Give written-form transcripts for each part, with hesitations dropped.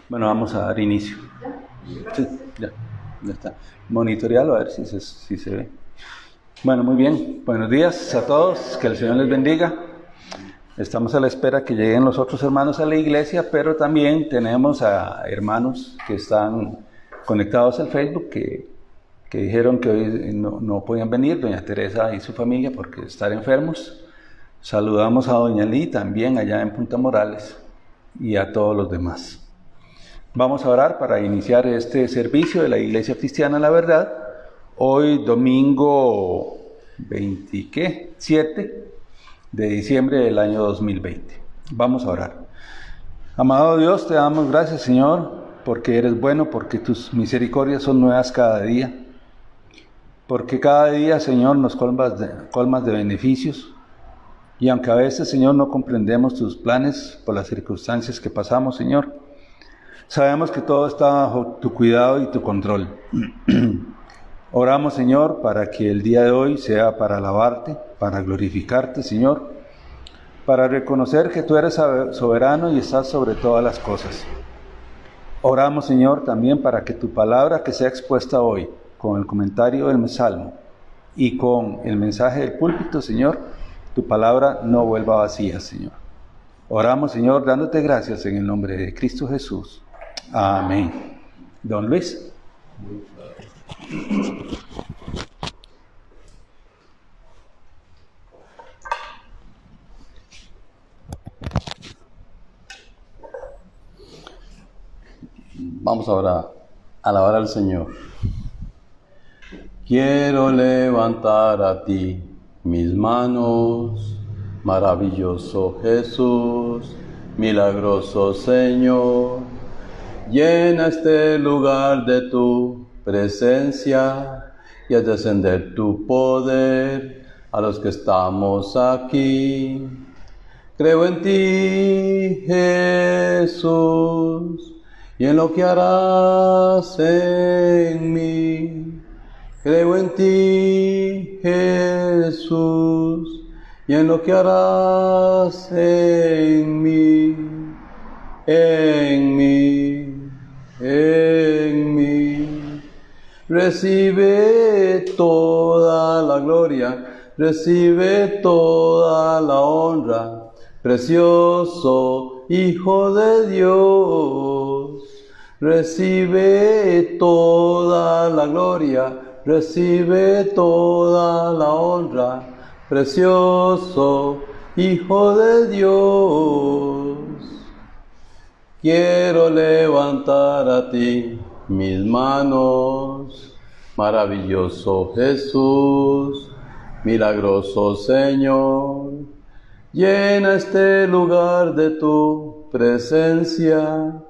Bueno, vamos a dar inicio. Sí, ya está. Monitorealo a ver si se ve. Bueno, muy bien. Buenos días a todos. Que el Señor les bendiga. Estamos a la espera que lleguen los otros hermanos a la iglesia, pero también tenemos a hermanos que están conectados al Facebook que dijeron que hoy no podían venir, doña Teresa y su familia, porque están enfermos. Saludamos a doña Lee también allá en Punta Morales y a todos los demás. Vamos a orar para iniciar este servicio de la Iglesia Cristiana La Verdad, hoy domingo 27 de diciembre del año 2020. Vamos a orar. Amado Dios, te damos gracias, Señor, porque eres bueno, porque tus misericordias son nuevas cada día, porque cada día, Señor, nos colmas de beneficios, y aunque a veces, Señor, no comprendemos tus planes por las circunstancias que pasamos, Señor, sabemos que todo está bajo tu cuidado y tu control. Oramos, Señor, para que el día de hoy sea para alabarte, para glorificarte, Señor, para reconocer que tú eres soberano y estás sobre todas las cosas. Oramos, Señor, también para que tu palabra que sea expuesta hoy, con el comentario del Salmo y con el mensaje del púlpito, Señor, tu palabra no vuelva vacía, Señor. Oramos, Señor, dándote gracias en el nombre de Cristo Jesús. Amén. Don Luis. Vamos ahora a alabar al Señor. Quiero levantar a ti mis manos, maravilloso Jesús, milagroso Señor. Llena este lugar de tu presencia y haz descender tu poder a los que estamos aquí. Creo en ti, Jesús, y en lo que harás en mí. Creo en ti, Jesús, y en lo que harás en mí, en mí, en mí. Recibe toda la gloria, recibe toda la honra, precioso Hijo de Dios. Recibe toda la gloria, recibe toda la honra, precioso Hijo de Dios. Quiero levantar a ti mis manos, maravilloso Jesús, milagroso Señor. Llena este lugar de tu presencia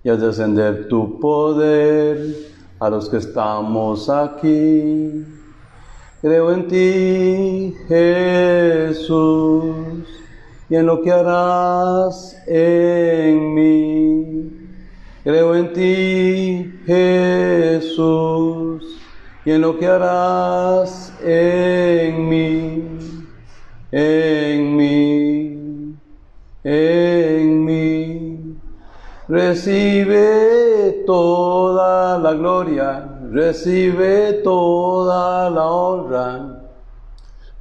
y haz descender tu poder a los que estamos aquí. Creo en ti, Jesús, y en lo que harás en mí. Creo en ti, Jesús, y en lo que harás en mí, en mí, en mí. Recibe toda la gloria, recibe toda la honra,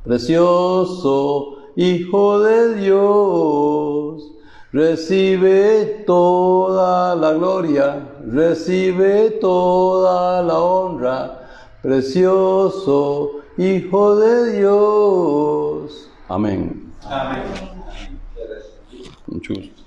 precioso Hijo de Dios. Recibe toda la gloria, recibe toda la honra, precioso Hijo de Dios. Amén. Amén. Mucho gusto.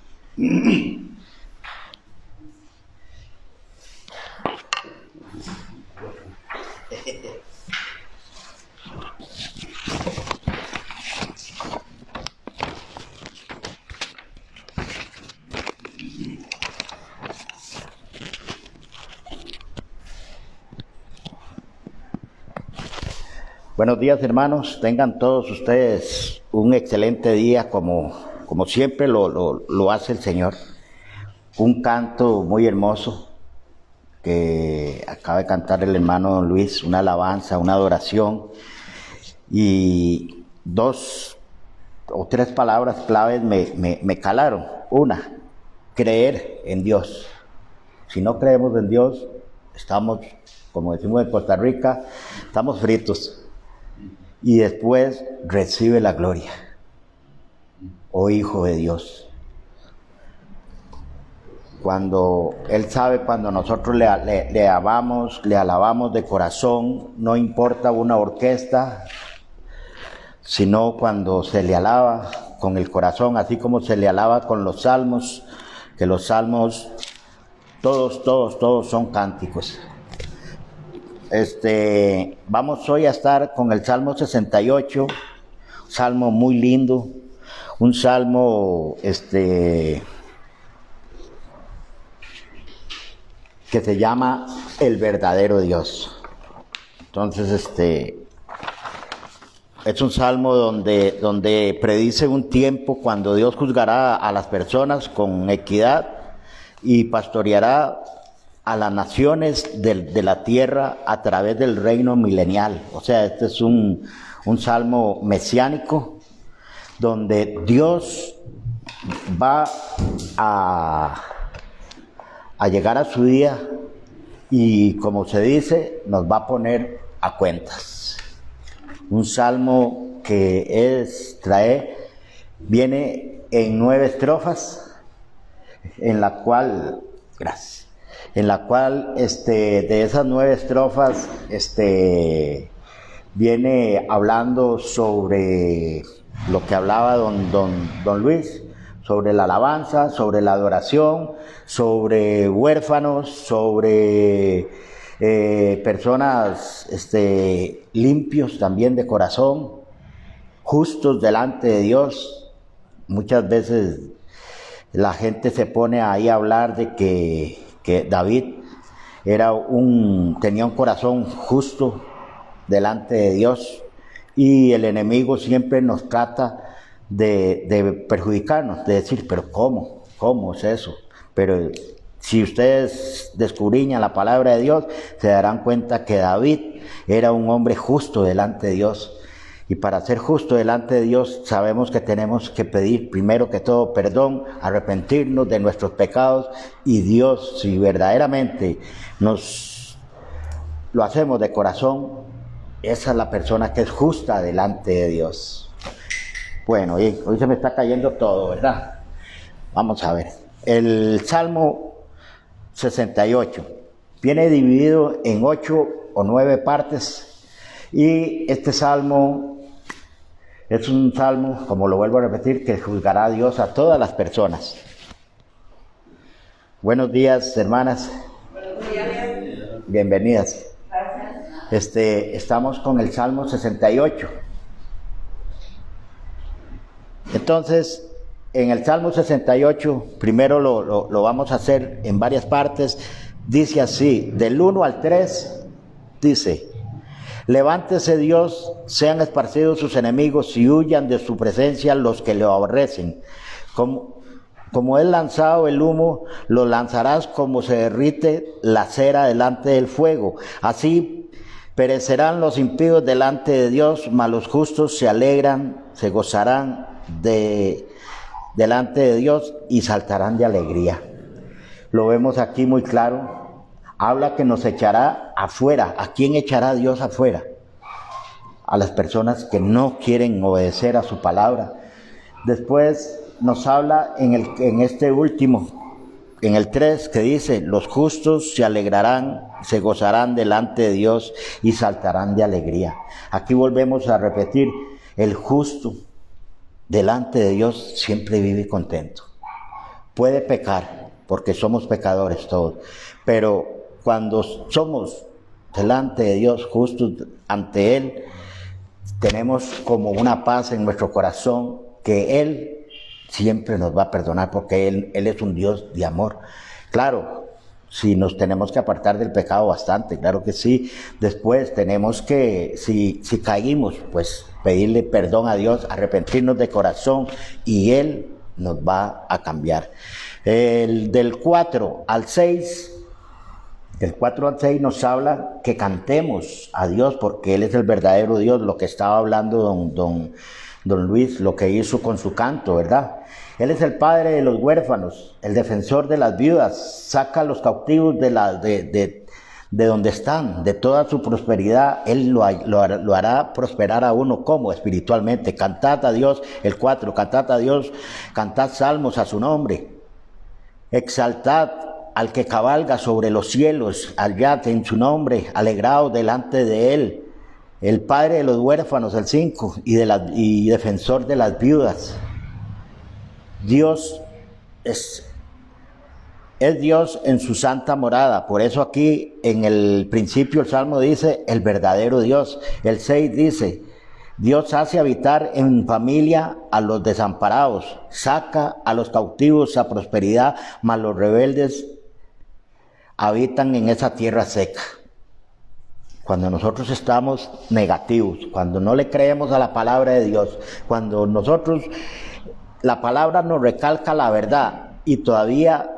Buenos días, hermanos. Tengan todos ustedes un excelente día como siempre lo hace el Señor. Un canto muy hermoso que acaba de cantar el hermano Don Luis, una alabanza, una adoración. Y dos o tres palabras claves me calaron. Una, creer en Dios. Si no creemos en Dios, estamos, como decimos en Costa Rica, estamos fritos. Y después recibe la gloria, oh Hijo de Dios. Cuando Él sabe, cuando nosotros le amamos, le alabamos de corazón, no importa una orquesta, sino cuando se le alaba con el corazón, así como se le alaba con los salmos, que los salmos, todos son cánticos. Vamos hoy a estar con el Salmo 68, un salmo muy lindo, un salmo que se llama El verdadero Dios. Entonces, es un salmo donde predice un tiempo cuando Dios juzgará a las personas con equidad y pastoreará a las naciones de la tierra a través del reino milenial. O sea, este es un salmo mesiánico donde Dios va a llegar a su día y, como se dice, nos va a poner a cuentas. Un salmo que viene en 9 estrofas, en la cual de esas 9 estrofas viene hablando sobre lo que hablaba don Luis, sobre la alabanza, sobre la adoración, sobre huérfanos, sobre personas limpios también de corazón, justos delante de Dios. Muchas veces la gente se pone ahí a hablar de que David tenía un corazón justo delante de Dios, y el enemigo siempre nos trata de perjudicarnos, de decir, pero ¿cómo es eso? Pero si ustedes descubrían la palabra de Dios, se darán cuenta que David era un hombre justo delante de Dios. Y para ser justo delante de Dios, sabemos que tenemos que pedir primero que todo perdón, arrepentirnos de nuestros pecados, y Dios, si verdaderamente lo hacemos de corazón, esa es la persona que es justa delante de Dios. Bueno, hoy se me está cayendo todo, ¿verdad? Vamos a ver. El Salmo 68 viene dividido en 8 o 9 partes, y este salmo es un salmo, como lo vuelvo a repetir, que juzgará a Dios a todas las personas. Buenos días, hermanas. Buenos días. Bienvenidas. Gracias. Estamos con el Salmo 68. Entonces, en el Salmo 68, primero lo vamos a hacer en varias partes. Dice así, del 1 al 3, dice: levántese Dios, sean esparcidos sus enemigos y huyan de su presencia los que le aborrecen. Como es lanzado el humo, lo lanzarás como se derrite la cera delante del fuego. Así perecerán los impíos delante de Dios, mas los justos se alegran, se gozarán delante de Dios y saltarán de alegría. Lo vemos aquí muy claro. Habla que nos echará afuera. ¿A quién echará Dios afuera? A las personas que no quieren obedecer a su palabra. Después nos habla en este último, en el 3, que dice: los justos se alegrarán, se gozarán delante de Dios y saltarán de alegría. Aquí volvemos a repetir, el justo delante de Dios siempre vive contento. Puede pecar, porque somos pecadores todos, pero cuando somos delante de Dios, justos ante Él, tenemos como una paz en nuestro corazón, que Él siempre nos va a perdonar, porque Él es un Dios de amor. Claro, si nos tenemos que apartar del pecado bastante, claro que sí. Después tenemos que, si caímos, pues pedirle perdón a Dios, arrepentirnos de corazón, y Él nos va a cambiar. Del 4 al 6... Del 4 al 6 nos habla que cantemos a Dios porque Él es el verdadero Dios, lo que estaba hablando don Luis, lo que hizo con su canto, ¿verdad? Él es el padre de los huérfanos, el defensor de las viudas, saca a los cautivos de donde están, de toda su prosperidad. Él lo hará prosperar a uno, ¿cómo? Espiritualmente. Cantad a Dios, el 4, cantad a Dios, cantad salmos a su nombre, exaltad al que cabalga sobre los cielos, allá en su nombre, alegraos delante de Él, el padre de los huérfanos, el 5, y defensor de las viudas. Dios es Dios en su santa morada. Por eso aquí en el principio el Salmo dice el verdadero Dios. El 6 dice, Dios hace habitar en familia a los desamparados, saca a los cautivos a prosperidad, mas los rebeldes habitan en esa tierra seca. Cuando nosotros estamos negativos, cuando no le creemos a la palabra de Dios, cuando la palabra nos recalca la verdad y todavía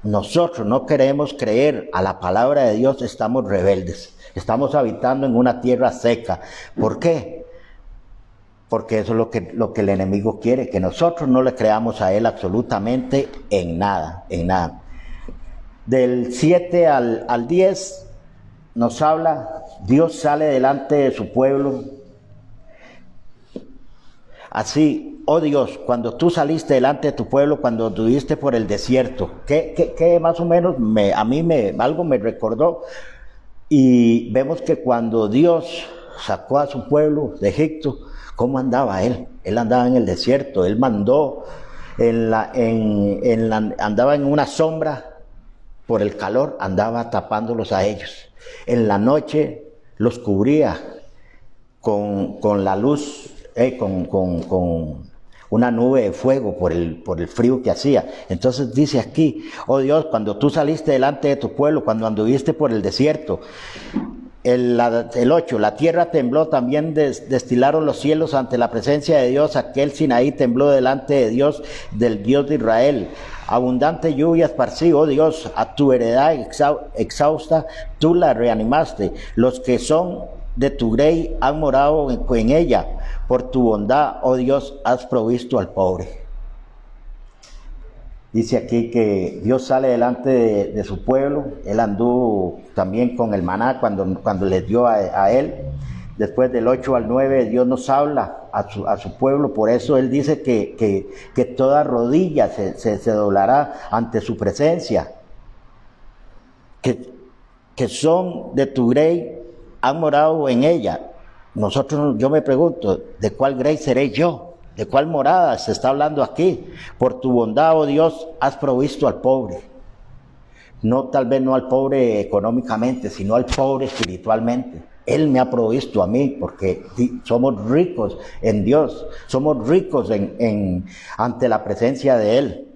nosotros no queremos creer a la palabra de Dios, estamos rebeldes. Estamos habitando en una tierra seca. ¿Por qué? Porque eso es lo que el enemigo quiere, que nosotros no le creamos a él absolutamente en nada, en nada. Del 7 al 10 nos habla, Dios sale delante de su pueblo. Así, oh Dios, cuando tú saliste delante de tu pueblo, cuando anduviste por el desierto, que más o menos algo me recordó. Y vemos que cuando Dios sacó a su pueblo de Egipto, ¿cómo andaba él? Él andaba en el desierto, él mandó, andaba en una sombra por el calor, andaba tapándolos a ellos. En la noche los cubría con la luz, con una nube de fuego por el frío que hacía. Entonces dice aquí, oh Dios, cuando tú saliste delante de tu pueblo, cuando anduviste por el desierto. El 8, la tierra tembló, también destilaron los cielos ante la presencia de Dios, aquel Sinaí tembló delante de Dios, del Dios de Israel. Abundante lluvia esparcí, oh Dios, a tu heredad exhausta, tú la reanimaste. Los que son de tu grey han morado en ella. Por tu bondad, oh Dios, has provisto al pobre. Dice aquí que Dios sale delante de su pueblo. Él anduvo también con el maná cuando les dio a él. Después del 8 al 9 Dios nos habla a su pueblo. Por eso Él dice que toda rodilla se doblará ante su presencia. Que son de tu grey, han morado en ella. Yo me pregunto, ¿de cuál grey seré yo? ¿De cuál morada se está hablando aquí? Por tu bondad, oh Dios, has provisto al pobre. No, tal vez no al pobre económicamente, sino al pobre espiritualmente. Él me ha provisto a mí, porque somos ricos en Dios, somos ricos ante la presencia de Él.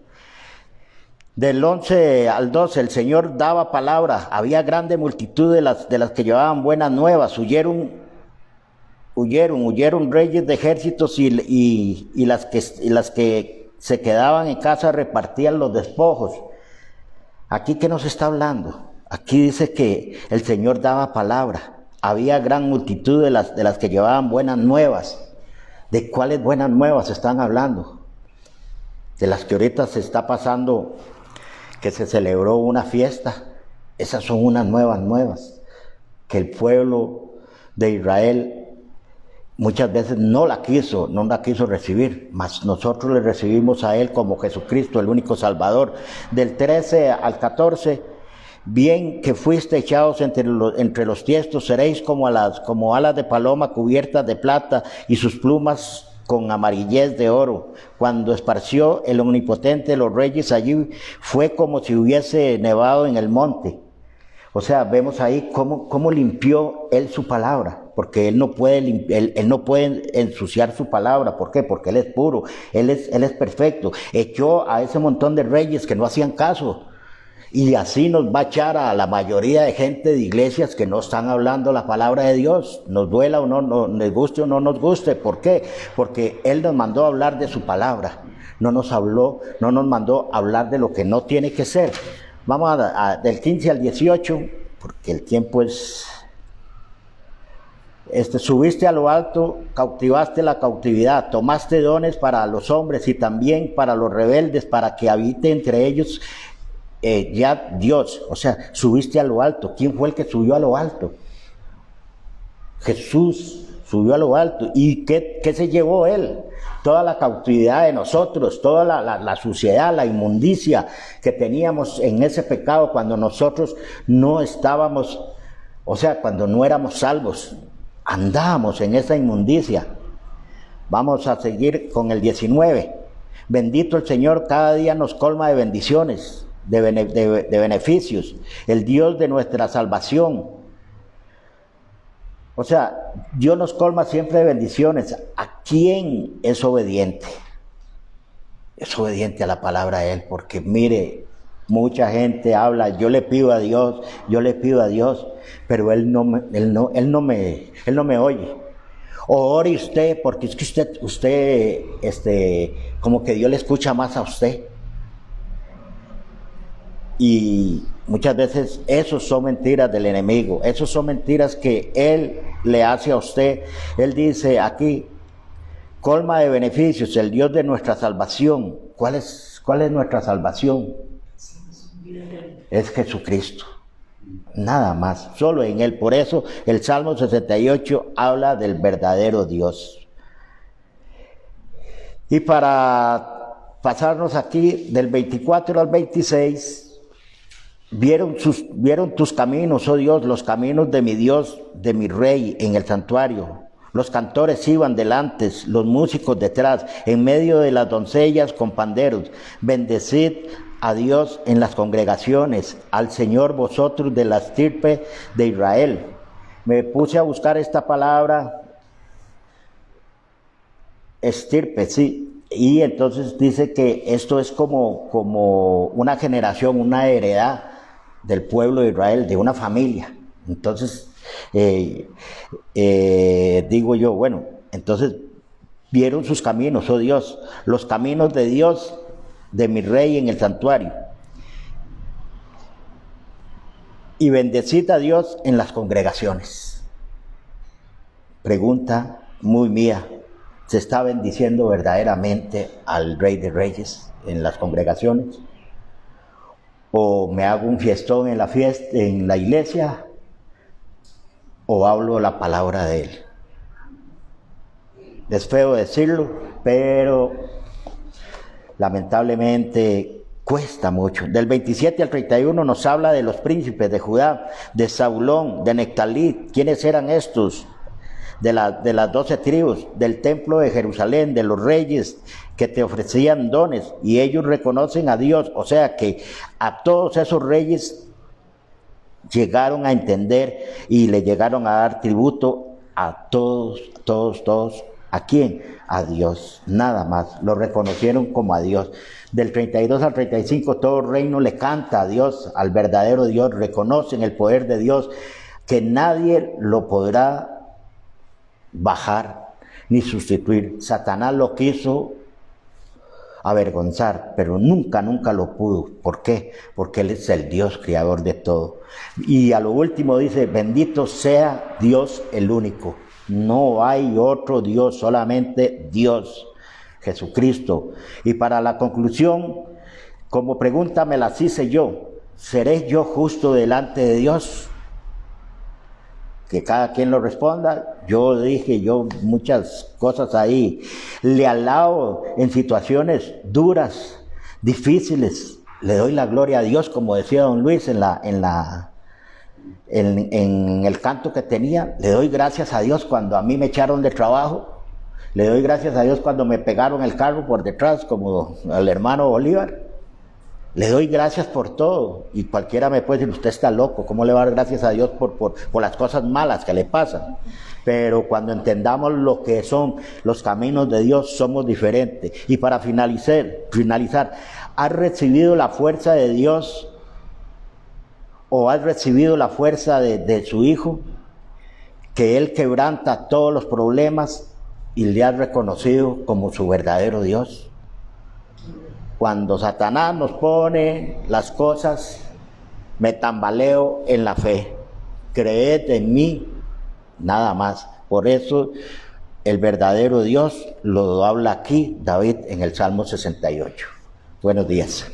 Del 11 al 12, el Señor daba palabra. Había grande multitud de las que llevaban buenas nuevas. Huyeron reyes de ejércitos y las que se quedaban en casa repartían los despojos. ¿Aquí qué nos está hablando? Aquí dice que el Señor daba palabra. Había gran multitud de las que llevaban buenas nuevas. ¿De cuáles buenas nuevas están hablando? De las que ahorita se está pasando, que se celebró una fiesta. Esas son unas nuevas, que el pueblo de Israel muchas veces no la quiso recibir, mas nosotros le recibimos a Él como Jesucristo, el único Salvador. Del 13 al 14, bien que fuiste echados entre los tiestos, seréis como alas de paloma cubiertas de plata y sus plumas con amarillez de oro. Cuando esparció el Omnipotente los reyes allí, fue como si hubiese nevado en el monte. O sea, vemos ahí cómo limpió Él su palabra, porque Él no puede ensuciar su palabra. ¿Por qué? Porque Él es puro, Él es perfecto. Echó a ese montón de reyes que no hacían caso. Y así nos va a echar a la mayoría de gente de iglesias que no están hablando la palabra de Dios. Nos duela o no, nos guste o no nos guste. ¿Por qué? Porque Él nos mandó a hablar de su palabra. No nos mandó a hablar de lo que no tiene que ser. Vamos del 15 al 18, porque el tiempo es... subiste a lo alto, cautivaste la cautividad, tomaste dones para los hombres y también para los rebeldes, para que habite entre ellos ya Dios. O sea, subiste a lo alto. ¿Quién fue el que subió a lo alto? Jesús subió a lo alto. ¿Y qué se llevó él? Toda la cautividad de nosotros, toda la suciedad, la inmundicia que teníamos en ese pecado cuando nosotros no estábamos, o sea, cuando no éramos salvos. Andábamos en esa inmundicia. Vamos a seguir con el 19. Bendito el Señor, cada día nos colma de bendiciones, de beneficios. El Dios de nuestra salvación. O sea, Dios nos colma siempre de bendiciones. ¿A quién es obediente? Es obediente a la palabra de Él, porque mire, mucha gente habla, yo le pido a Dios, pero Él no me oye. O ore usted, porque es que usted, como que Dios le escucha más a usted. Y muchas veces esos son mentiras del enemigo, esos son mentiras que él le hace a usted. Él dice aquí, colma de beneficios, el Dios de nuestra salvación. ¿Cuál es nuestra salvación? Es Jesucristo. Nada más, solo en Él. Por eso el Salmo 68 habla del verdadero Dios. Y para pasarnos aquí del 24 al 26, vieron tus caminos, oh Dios, los caminos de mi Dios, de mi Rey en el santuario. Los cantores iban delante, los músicos detrás, en medio de las doncellas con panderos. Bendecid a Dios en las congregaciones, al Señor vosotros de la estirpe de Israel. Me puse a buscar esta palabra, estirpe, sí. Y entonces dice que esto es como una generación, una heredad del pueblo de Israel, de una familia. Entonces, digo yo, bueno, entonces vieron sus caminos, oh Dios, los caminos de Dios, de mi Rey en el santuario. Y bendecid a Dios en las congregaciones. Pregunta muy mía. ¿Se está bendiciendo verdaderamente al Rey de Reyes en las congregaciones? ¿O me hago un fiestón en la iglesia? ¿O hablo la palabra de Él? Es feo decirlo, pero lamentablemente cuesta mucho. Del 27 al 31 nos habla de los príncipes de Judá, de Zabulón, de Neftalí. ¿Quiénes eran estos? De las 12 tribus, del templo de Jerusalén, de los reyes que te ofrecían dones, y ellos reconocen a Dios. O sea que a todos esos reyes llegaron a entender y le llegaron a dar tributo a todos. ¿A quién? A Dios, nada más. Lo reconocieron como a Dios. Del 32 al 35 todo reino le canta a Dios, al verdadero Dios. Reconocen el poder de Dios, que nadie lo podrá bajar ni sustituir. Satanás lo quiso avergonzar, pero nunca lo pudo. ¿Por qué? Porque Él es el Dios creador de todo. Y a lo último dice, bendito sea Dios el único. No hay otro Dios, solamente Dios, Jesucristo. Y para la conclusión, como pregunta me la hice yo, ¿seré yo justo delante de Dios? Que cada quien lo responda. Yo dije muchas cosas ahí. Le alabo en situaciones duras, difíciles. Le doy la gloria a Dios, como decía don Luis en el canto que tenía. Le doy gracias a Dios cuando a mí me echaron de trabajo. Le doy gracias a Dios cuando me pegaron el carro por detrás, como al hermano Bolívar. Le doy gracias por todo. Y cualquiera me puede decir, usted está loco, ¿cómo le va a dar gracias a Dios por las cosas malas que le pasan? Pero cuando entendamos lo que son los caminos de Dios, somos diferentes. Y para finalizar, ¿has recibido la fuerza de Dios? ¿O has recibido la fuerza de su Hijo? Que Él quebranta todos los problemas y le has reconocido como su verdadero Dios. Cuando Satanás nos pone las cosas me tambaleo en la fe. Creed en mí, nada más. Por eso el verdadero Dios lo habla aquí David en el Salmo 68. Buenos días.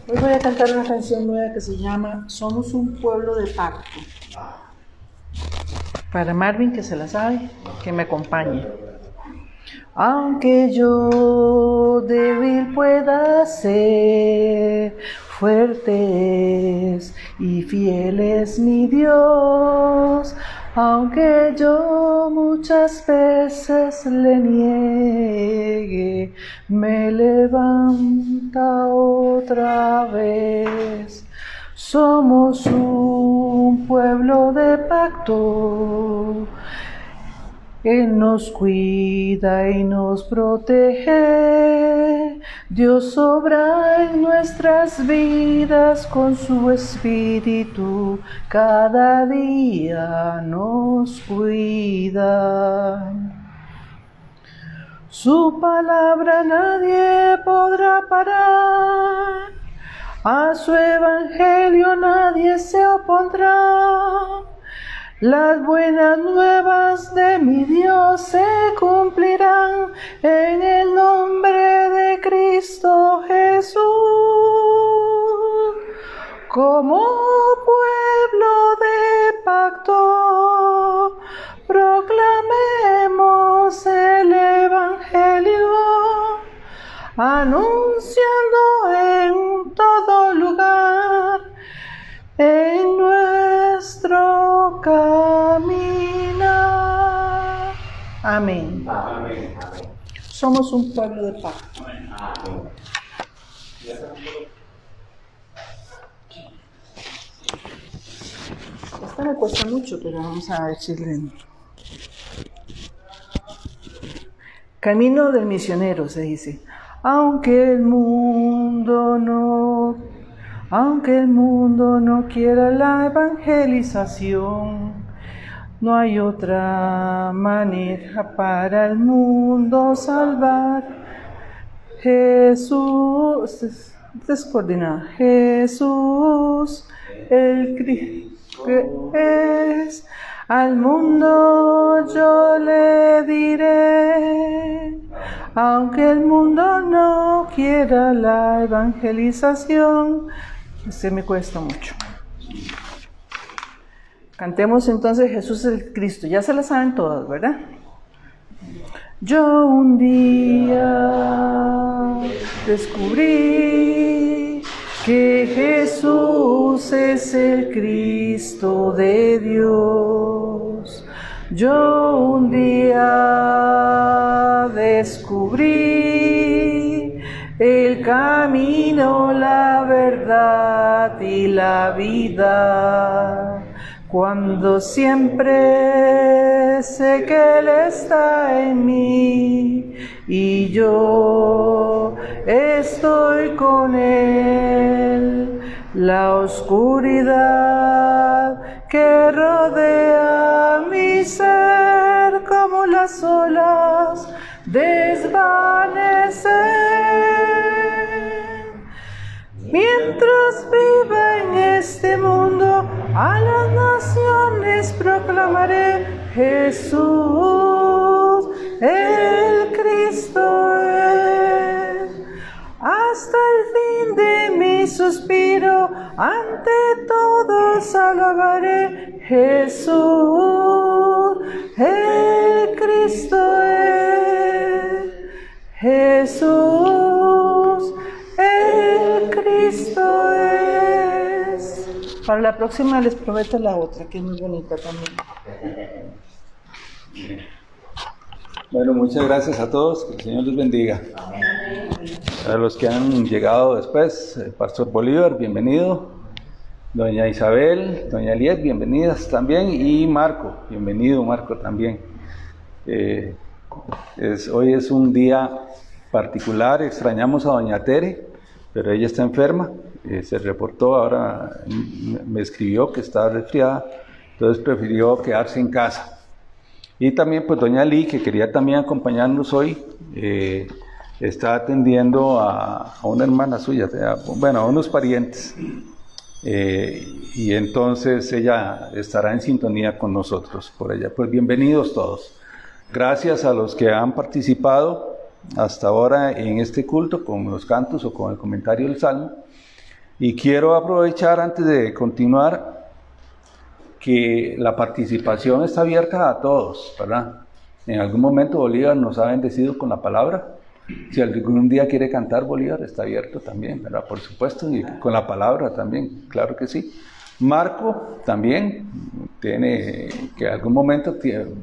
Hoy voy a cantar una canción nueva que se llama Somos un pueblo de pacto. Para Marvin, que se la sabe, que me acompañe. Aunque yo débil pueda ser, fuerte es y fiel es mi Dios. Aunque yo muchas veces le niegue, me levanta otra vez. Somos un pueblo de pacto. Él nos cuida y nos protege. Dios obra en nuestras vidas con su espíritu. Cada día nos cuida. Su palabra nadie podrá parar. A su evangelio nadie se opondrá. Las buenas nuevas de mi Dios se cumplirán en el nombre de Cristo Jesús. Como pueblo de pacto, proclamemos el evangelio, anunciando en todo lugar en nuestro caminar. Amén. Amén. Somos un pueblo de pacto. Amén. Esta me cuesta mucho, pero vamos a decirle. Camino del misionero, se dice. Aunque el mundo no quiera la evangelización, no hay otra manera para el mundo salvar. Jesús, descoordinada. Jesús, el Cristo es, al mundo yo le diré. Aunque el mundo no quiera la evangelización, me cuesta mucho. Cantemos entonces Jesús el Cristo. Ya se la saben todas, ¿verdad? Yo un día descubrí que Jesús es el Cristo de Dios. Yo un día descubrí el camino, la verdad y la vida. Cuando siempre sé que Él está en mí y yo estoy con Él, la oscuridad que rodea mi ser como las olas desvanecen. Mientras viva en este mundo, a las naciones proclamaré: Jesús, el Cristo es. Hasta el fin de mi suspiro, ante todos alabaré: Jesús, el Cristo es. Jesús, el Cristo es. Para la próxima les prometo la otra, que es muy bonita también. Bueno, muchas gracias a todos, que el Señor les bendiga. A los que han llegado después, Pastor Bolívar, bienvenido. Doña Isabel, Doña Eliet, bienvenidas también. Y Marco, bienvenido Marco también. Hoy es un día particular, extrañamos a Doña Tere, pero ella está enferma se reportó, ahora me escribió que estaba resfriada, entonces prefirió quedarse en casa. Y también pues doña Lee, que quería también acompañarnos hoy, está atendiendo a una hermana suya, bueno, a unos parientes. Y entonces ella estará en sintonía con nosotros por ella. Pues bienvenidos todos. Gracias a los que han participado hasta ahora en este culto con los cantos o con el comentario del Salmo. Y quiero aprovechar antes de continuar que la participación está abierta a todos, ¿verdad? En algún momento Bolívar nos ha bendecido con la palabra. Si algún día quiere cantar Bolívar, está abierto también, ¿verdad? Por supuesto, y con la palabra también, claro que sí. Marco también tiene que algún momento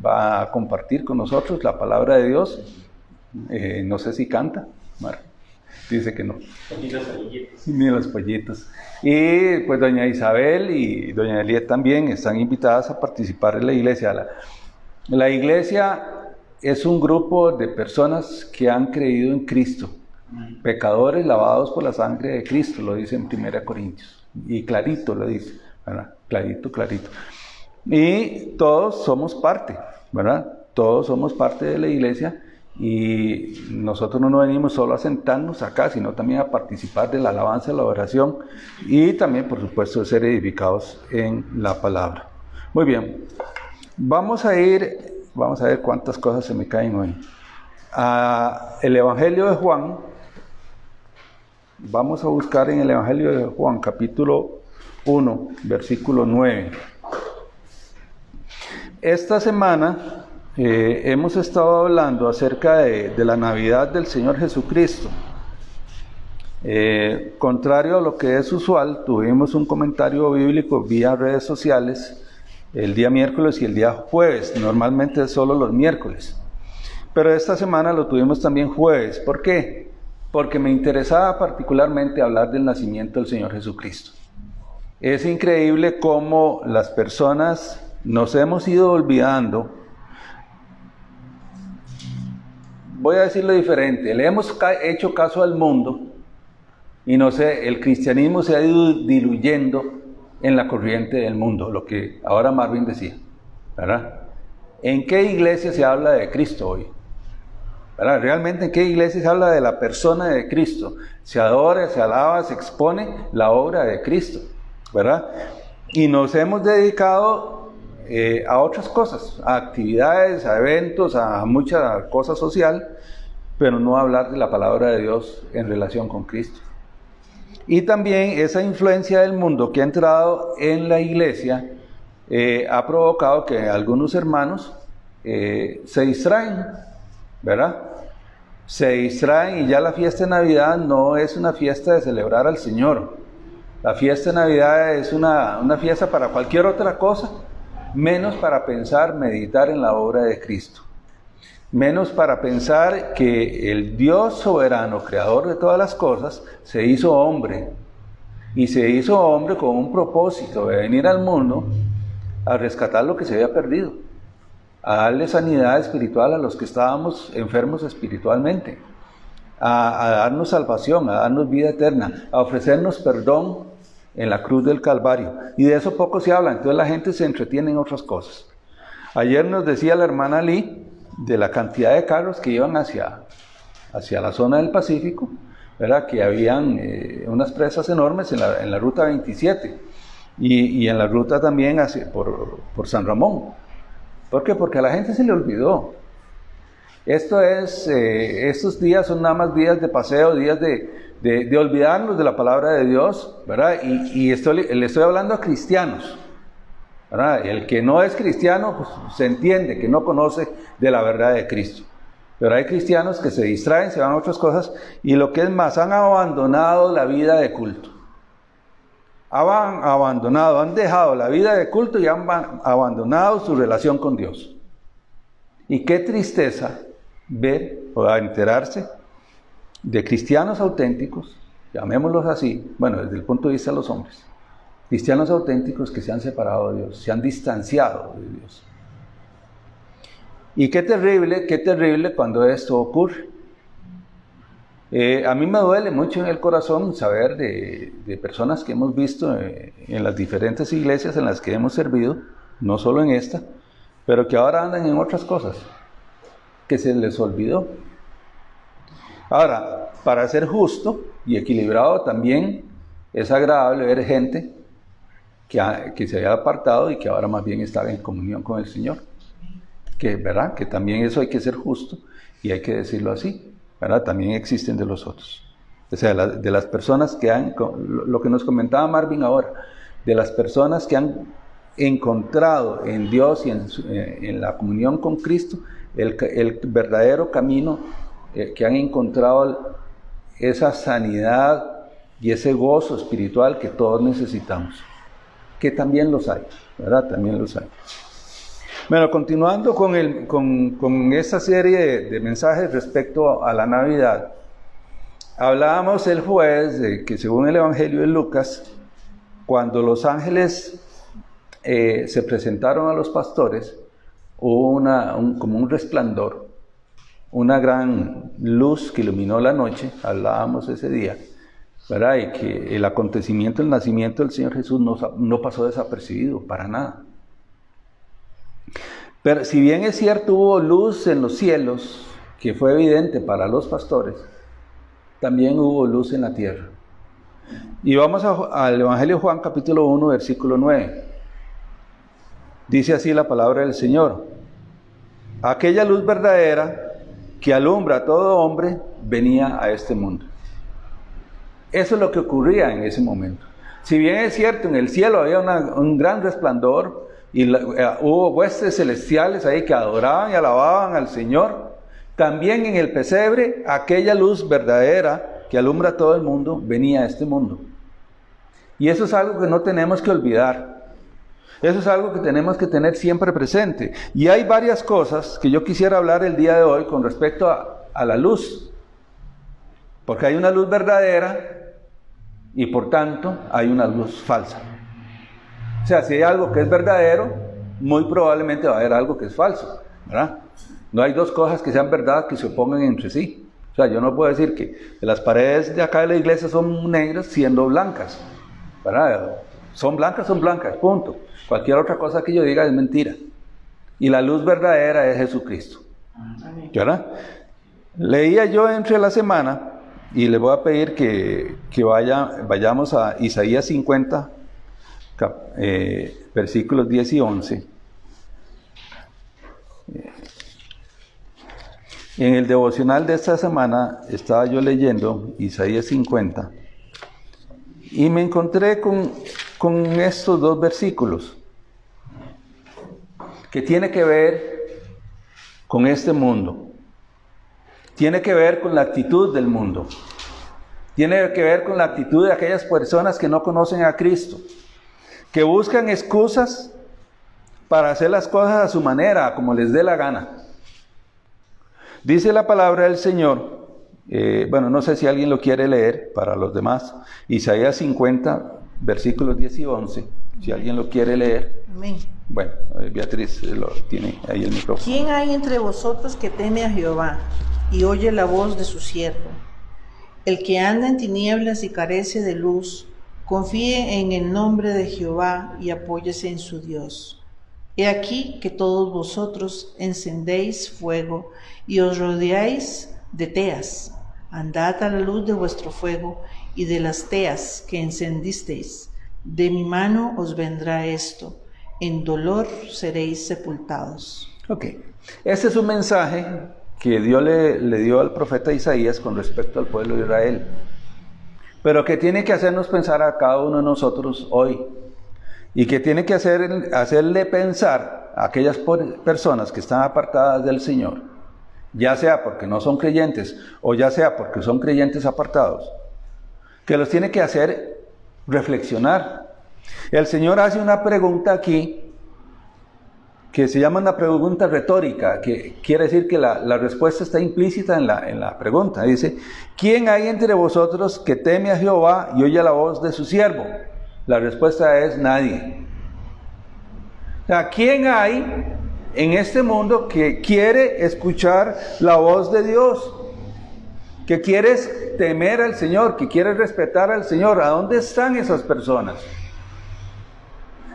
va a compartir con nosotros la palabra de Dios. No sé si canta, Marco. Dice que no. Ni los pollitos. Ni los pollitos. Y pues doña Isabel y doña Eliet también están invitadas a participar en la iglesia. La iglesia es un grupo de personas que han creído en Cristo, pecadores lavados por la sangre de Cristo, lo dice en 1 Corintios, y clarito lo dice, ¿verdad? Clarito, clarito. Y todos somos parte, ¿verdad? Todos somos parte de la iglesia, y nosotros no venimos solo a sentarnos acá, sino también a participar de la alabanza, la oración, y también, por supuesto, ser edificados en la palabra. Muy bien, vamos a ver cuántas cosas se me caen hoy. El Evangelio de Juan, vamos a buscar en el Evangelio de Juan, capítulo 1, versículo 9. Esta semana hemos estado hablando acerca de la Navidad del Señor Jesucristo. Contrario a lo que es usual, tuvimos un comentario bíblico vía redes sociales el día miércoles y el día jueves. Normalmente es solo los miércoles, pero esta semana lo tuvimos también jueves. ¿Por qué? Porque me interesaba particularmente hablar del nacimiento del Señor Jesucristo. Es increíble cómo las personas nos hemos ido olvidando. Voy a decirlo diferente, le hemos hecho caso al mundo y no sé, el cristianismo se ha ido diluyendo en la corriente del mundo, lo que ahora Marvin decía, ¿verdad? ¿En qué iglesia se habla de Cristo hoy? ¿Verdad? ¿Realmente en qué iglesia se habla de la persona de Cristo? Se adora, se alaba, se expone la obra de Cristo, ¿verdad? Y nos hemos dedicado a otras cosas, a actividades, a eventos, a mucha cosa social, pero no a hablar de la palabra de Dios en relación con Cristo. Y también esa influencia del mundo que ha entrado en la iglesia ha provocado que algunos hermanos se distraen, ¿verdad? Se distraen y ya la fiesta de Navidad no es una fiesta de celebrar al Señor. La fiesta de Navidad es una fiesta para cualquier otra cosa, menos para pensar, meditar en la obra de Cristo. Menos para pensar que el Dios soberano, creador de todas las cosas, se hizo hombre. Y se hizo hombre con un propósito de venir al mundo a rescatar lo que se había perdido. A darle sanidad espiritual a los que estábamos enfermos espiritualmente. A darnos salvación, a darnos vida eterna, a ofrecernos perdón en la cruz del Calvario. Y de eso poco se habla, entonces la gente se entretiene en otras cosas. Ayer nos decía la hermana Lee de la cantidad de carros que iban hacia la zona del Pacífico, ¿verdad? Que habían unas presas enormes en la ruta 27 y en la ruta también por San Ramón. ¿Por qué? Porque a la gente se le olvidó. Estos días son nada más días de paseo, días de olvidarnos de la palabra de Dios, ¿verdad? Y le estoy hablando a cristianos, ¿verdad? El que no es cristiano, pues, se entiende que no conoce de la verdad de Cristo. Pero hay cristianos que se distraen, se van a otras cosas, y lo que es más, han abandonado la vida de culto. Han dejado la vida de culto y han abandonado su relación con Dios. Y qué tristeza ver o enterarse de cristianos auténticos, llamémoslos así, bueno, desde el punto de vista de los hombres, cristianos auténticos que se han separado de Dios, se han distanciado de Dios. Y qué terrible cuando esto ocurre. A mí me duele mucho en el corazón saber de personas que hemos visto en las diferentes iglesias en las que hemos servido, no solo en esta, pero que ahora andan en otras cosas, que se les olvidó. Ahora, para ser justo y equilibrado, también es agradable ver gente que se haya apartado y que ahora más bien está en comunión con el Señor. Que, ¿verdad? Que también eso hay que ser justo y hay que decirlo así, ¿verdad? También existen de los otros. O sea, de las personas que han, lo que nos comentaba Marvin ahora, de las personas que han encontrado en Dios y en la comunión con Cristo el verdadero camino, que han encontrado esa sanidad y ese gozo espiritual que todos necesitamos, que también los hay, ¿verdad? También los hay. Bueno, continuando con esta serie de mensajes respecto a la Navidad, hablábamos el jueves de que según el Evangelio de Lucas, cuando los ángeles se presentaron a los pastores, hubo como un resplandor, una gran luz que iluminó la noche, hablábamos ese día, ¿verdad? Y que el acontecimiento, el nacimiento del Señor Jesús no pasó desapercibido para nada. Pero si bien es cierto, hubo luz en los cielos, que fue evidente para los pastores, también hubo luz en la tierra. Y vamos al Evangelio de Juan, capítulo 1, versículo 9. Dice así la palabra del Señor: aquella luz verdadera que alumbra a todo hombre venía a este mundo. Eso es lo que ocurría en ese momento. Si bien es cierto, en el cielo había un gran resplandor y hubo huestes celestiales ahí que adoraban y alababan al Señor, también en el pesebre aquella luz verdadera que alumbra a todo el mundo venía a este mundo. Y eso es algo que no tenemos que olvidar. Eso es algo que tenemos que tener siempre presente. Y hay varias cosas que yo quisiera hablar el día de hoy con respecto a la luz. Porque hay una luz verdadera y por tanto hay una luz falsa. O sea, si hay algo que es verdadero, muy probablemente va a haber algo que es falso, ¿verdad? No hay dos cosas que sean verdad que se opongan entre sí. O sea, yo no puedo decir que las paredes de acá de la iglesia son negras siendo blancas, ¿verdad? Son blancas, punto. Cualquier otra cosa que yo diga es mentira. Y la luz verdadera es Jesucristo, ¿verdad? Leía yo entre la semana, y le voy a pedir que vayamos a Isaías 50, versículos 10 y 11. En el devocional de esta semana estaba yo leyendo Isaías 50 y me encontré con estos dos versículos que tiene que ver con este mundo, tiene que ver con la actitud del mundo, tiene que ver con la actitud de aquellas personas que no conocen a Cristo, que buscan excusas para hacer las cosas a su manera, como les dé la gana. Dice la palabra del Señor, no sé si alguien lo quiere leer para los demás, Isaías 50, versículos 10 y 11, si alguien lo quiere leer. Amén. Bueno, Beatriz lo tiene ahí el micrófono. ¿Quién hay entre vosotros que teme a Jehová y oye la voz de su siervo? El que anda en tinieblas y carece de luz, confíe en el nombre de Jehová y apóyese en su Dios. He aquí que todos vosotros encendéis fuego y os rodeáis de teas. Andad a la luz de vuestro fuego y de las teas que encendisteis. De mi mano os vendrá esto. En dolor seréis sepultados. Ok, este es un mensaje que Dios le dio al profeta Isaías con respecto al pueblo de Israel, pero que tiene que hacernos pensar a cada uno de nosotros hoy, y que tiene que hacerle pensar a aquellas personas que están apartadas del Señor, ya sea porque no son creyentes o ya sea porque son creyentes apartados, que los tiene que hacer reflexionar. El Señor hace una pregunta aquí que se llama una pregunta retórica, que quiere decir que la respuesta está implícita en la pregunta. Dice: ¿quién hay entre vosotros que teme a Jehová y oye la voz de su siervo? La respuesta es nadie. O sea, ¿quién hay en este mundo que quiere escuchar la voz de Dios? que quieres temer al Señor, que quieres respetar al Señor. ¿A dónde están esas personas?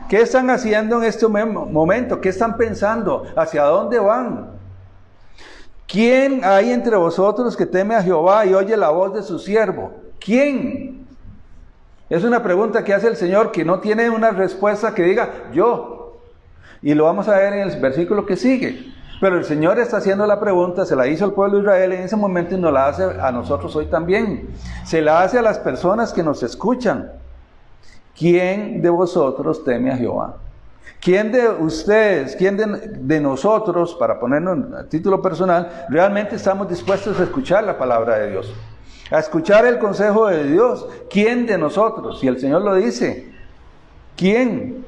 ¿Qué están haciendo en este momento? ¿Qué están pensando? ¿Hacia dónde van? ¿Quién hay entre vosotros que teme a Jehová y oye la voz de su siervo? ¿Quién? Es una pregunta que hace el Señor que no tiene una respuesta que diga yo. Y lo vamos a ver en el versículo que sigue. Pero el Señor está haciendo la pregunta, se la hizo al pueblo de Israel en ese momento y nos la hace a nosotros hoy también. Se la hace a las personas que nos escuchan. ¿Quién de vosotros teme a Jehová? ¿Quién de ustedes, quién de nosotros, para ponernos a título personal, realmente estamos dispuestos a escuchar la palabra de Dios? A escuchar el consejo de Dios. ¿Quién de nosotros? Si el Señor lo dice, ¿quién?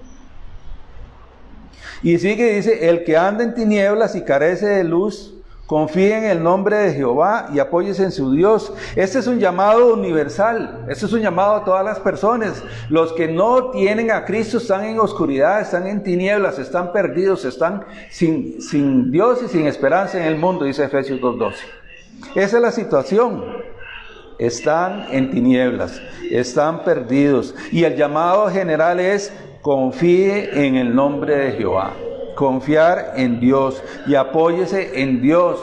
Y sigue, dice, el que anda en tinieblas y carece de luz, confíe en el nombre de Jehová y apóyese en su Dios. Este es un llamado universal, este es un llamado a todas las personas. Los que no tienen a Cristo están en oscuridad, están en tinieblas, están perdidos, están sin Dios y sin esperanza en el mundo, dice Efesios 2:12. Esa es la situación. Están en tinieblas, están perdidos. Y el llamado general es: confíe en el nombre de Jehová. Confiar en Dios y apóyese en Dios.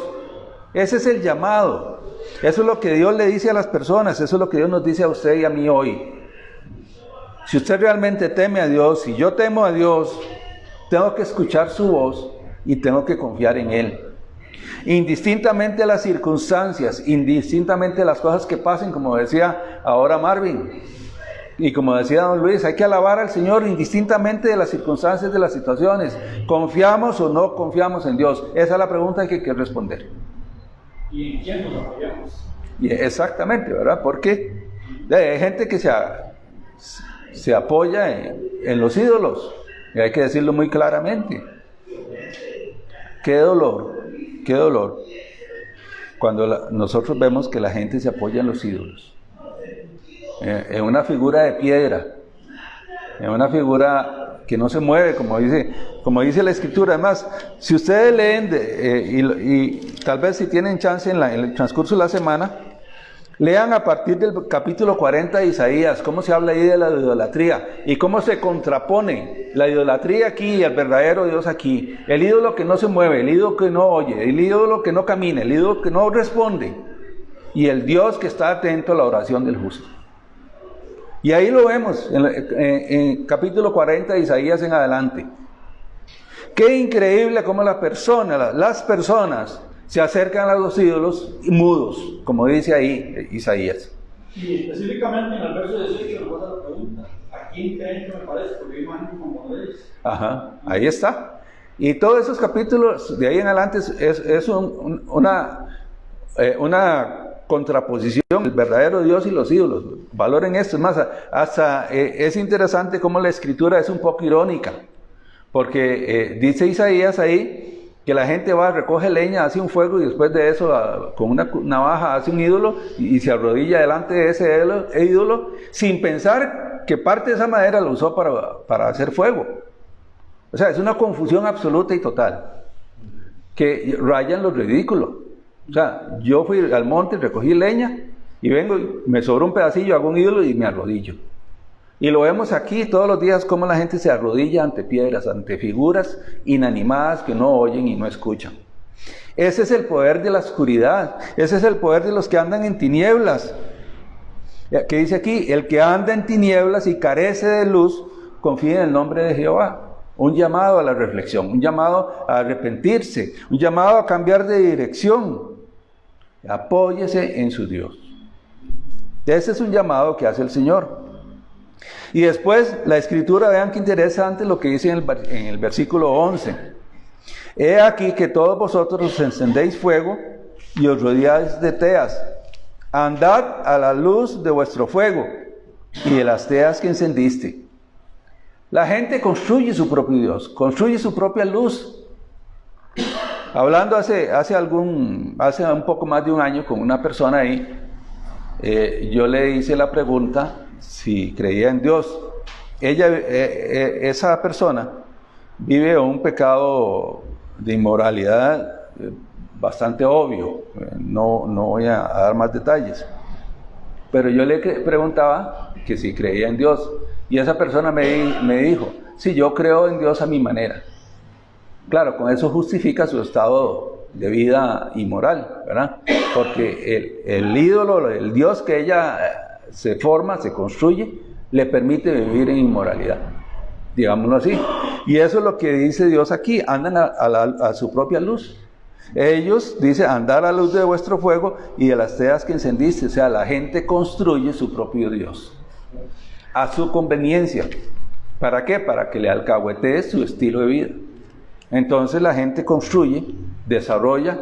Ese es el llamado. Eso es lo que Dios le dice a las personas. Eso es lo que Dios nos dice a usted y a mí hoy. Si usted realmente teme a Dios, si yo temo a Dios, tengo que escuchar su voz y tengo que confiar en Él. Indistintamente de las circunstancias, indistintamente de las cosas que pasen, como decía ahora Marvin, y como decía don Luis, hay que alabar al Señor indistintamente de las circunstancias, de las situaciones. ¿Confiamos o no confiamos en Dios? Esa es la pregunta que hay que responder. ¿Y en quién nos apoyamos? Exactamente, ¿verdad? Porque hay gente que se apoya en los ídolos, y hay que decirlo muy claramente. Qué dolor cuando nosotros vemos que la gente se apoya en los ídolos. En una figura de piedra, en una figura que no se mueve, como dice la Escritura. Además, si ustedes leen, y tal vez si tienen chance en el transcurso de la semana, lean a partir del capítulo 40 de Isaías, cómo se habla ahí de la idolatría, y cómo se contrapone la idolatría aquí y el verdadero Dios aquí. El ídolo que no se mueve, el ídolo que no oye, el ídolo que no camina, el ídolo que no responde, y el Dios que está atento a la oración del justo. Y ahí lo vemos en capítulo 40 de Isaías en adelante. Qué increíble cómo las personas se acercan a los ídolos mudos, como dice ahí Isaías. Y específicamente en el verso 18 nos pasa la pregunta: ¿a quién creen que me parece? Porque yo imagino como lo es. Ajá, ahí está. Y todos esos capítulos de ahí en adelante es una contraposición, el verdadero Dios y los ídolos. Valoren esto. Es más, hasta es interesante cómo la Escritura es un poco irónica, porque dice Isaías ahí que la gente va, recoge leña, hace un fuego y después de eso con una navaja hace un ídolo y se arrodilla delante de ese ídolo sin pensar que parte de esa madera lo usó para hacer fuego. O sea, es una confusión absoluta y total que rayan lo ridículo. O sea, yo fui al monte, recogí leña y vengo, me sobra un pedacillo, hago un ídolo y me arrodillo. Y lo vemos aquí todos los días, cómo la gente se arrodilla ante piedras, ante figuras inanimadas que no oyen y no escuchan. Ese es el poder de la oscuridad, ese es el poder de los que andan en tinieblas. ¿Qué dice aquí? El que anda en tinieblas y carece de luz, confía en el nombre de Jehová. Un llamado a la reflexión, un llamado a arrepentirse, un llamado a cambiar de dirección. Apóyese en su Dios. Ese es un llamado que hace el Señor. Y después la Escritura, vean qué interesante lo que dice en el versículo 11. He aquí que todos vosotros encendéis fuego y os rodeáis de teas. Andad a la luz de vuestro fuego y de las teas que encendiste. La gente construye su propio Dios, construye su propia luz. Hablando hace un poco más de un año con una persona ahí, yo le hice la pregunta si creía en Dios. Esa persona vive un pecado de inmoralidad bastante obvio, no voy a dar más detalles. Pero yo le preguntaba que si creía en Dios, y esa persona me dijo, sí, yo creo en Dios a mi manera. Claro, con eso justifica su estado de vida inmoral, ¿verdad? Porque el ídolo, el Dios que ella se forma, se construye, le permite vivir en inmoralidad, digámoslo así. Y eso es lo que dice Dios aquí, andan a su propia luz. Ellos, dice, andar a la luz de vuestro fuego y de las teas que encendiste. O sea, la gente construye su propio Dios, a su conveniencia. ¿Para qué? Para que le alcahuetee su estilo de vida. Entonces la gente construye, desarrolla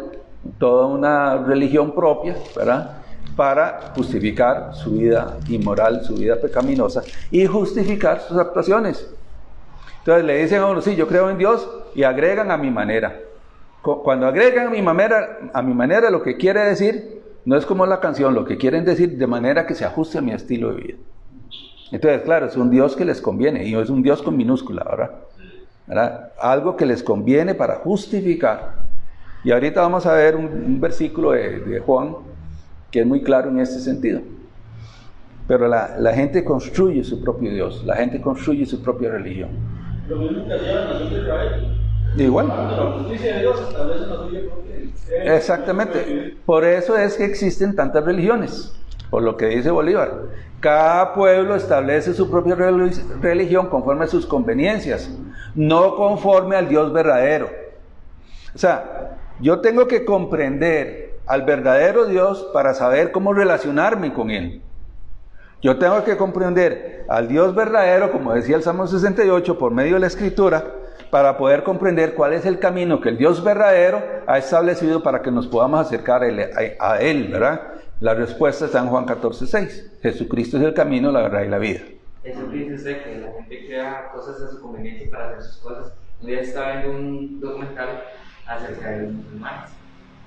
toda una religión propia, ¿verdad?, para justificar su vida inmoral, su vida pecaminosa, y justificar sus actuaciones. Entonces le dicen a uno, sí, yo creo en Dios, y agregan a mi manera. Cuando agregan a mi manera, lo que quiere decir, no es como la canción, lo que quieren decir de manera que se ajuste a mi estilo de vida. Entonces, claro, es un Dios que les conviene, y es un Dios con minúscula, ¿verdad? Algo que les conviene para justificar. Y ahorita vamos a ver un versículo de Juan, que es muy claro en este sentido. Pero la gente construye su propio Dios, la gente construye su propia religión. Lo mismo que hacía la nación de Israel. Igual. Cuando la justicia de Dios establece la suya propia. Exactamente. Por eso es que existen tantas religiones, por lo que dice Bolívar. Cada pueblo establece su propia religión conforme a sus conveniencias, no conforme al Dios verdadero. O sea, yo tengo que comprender al verdadero Dios para saber cómo relacionarme con Él. Yo tengo que comprender al Dios verdadero, como decía el Salmo 68, por medio de la Escritura, para poder comprender cuál es el camino que el Dios verdadero ha establecido para que nos podamos acercar a Él, ¿verdad? La respuesta está en Juan 14:6. Jesucristo es el camino, la verdad y la vida. Jesucristo es que la gente crea cosas a su conveniencia para hacer sus cosas. Un día estaba viendo un documental acerca de los musulmanes.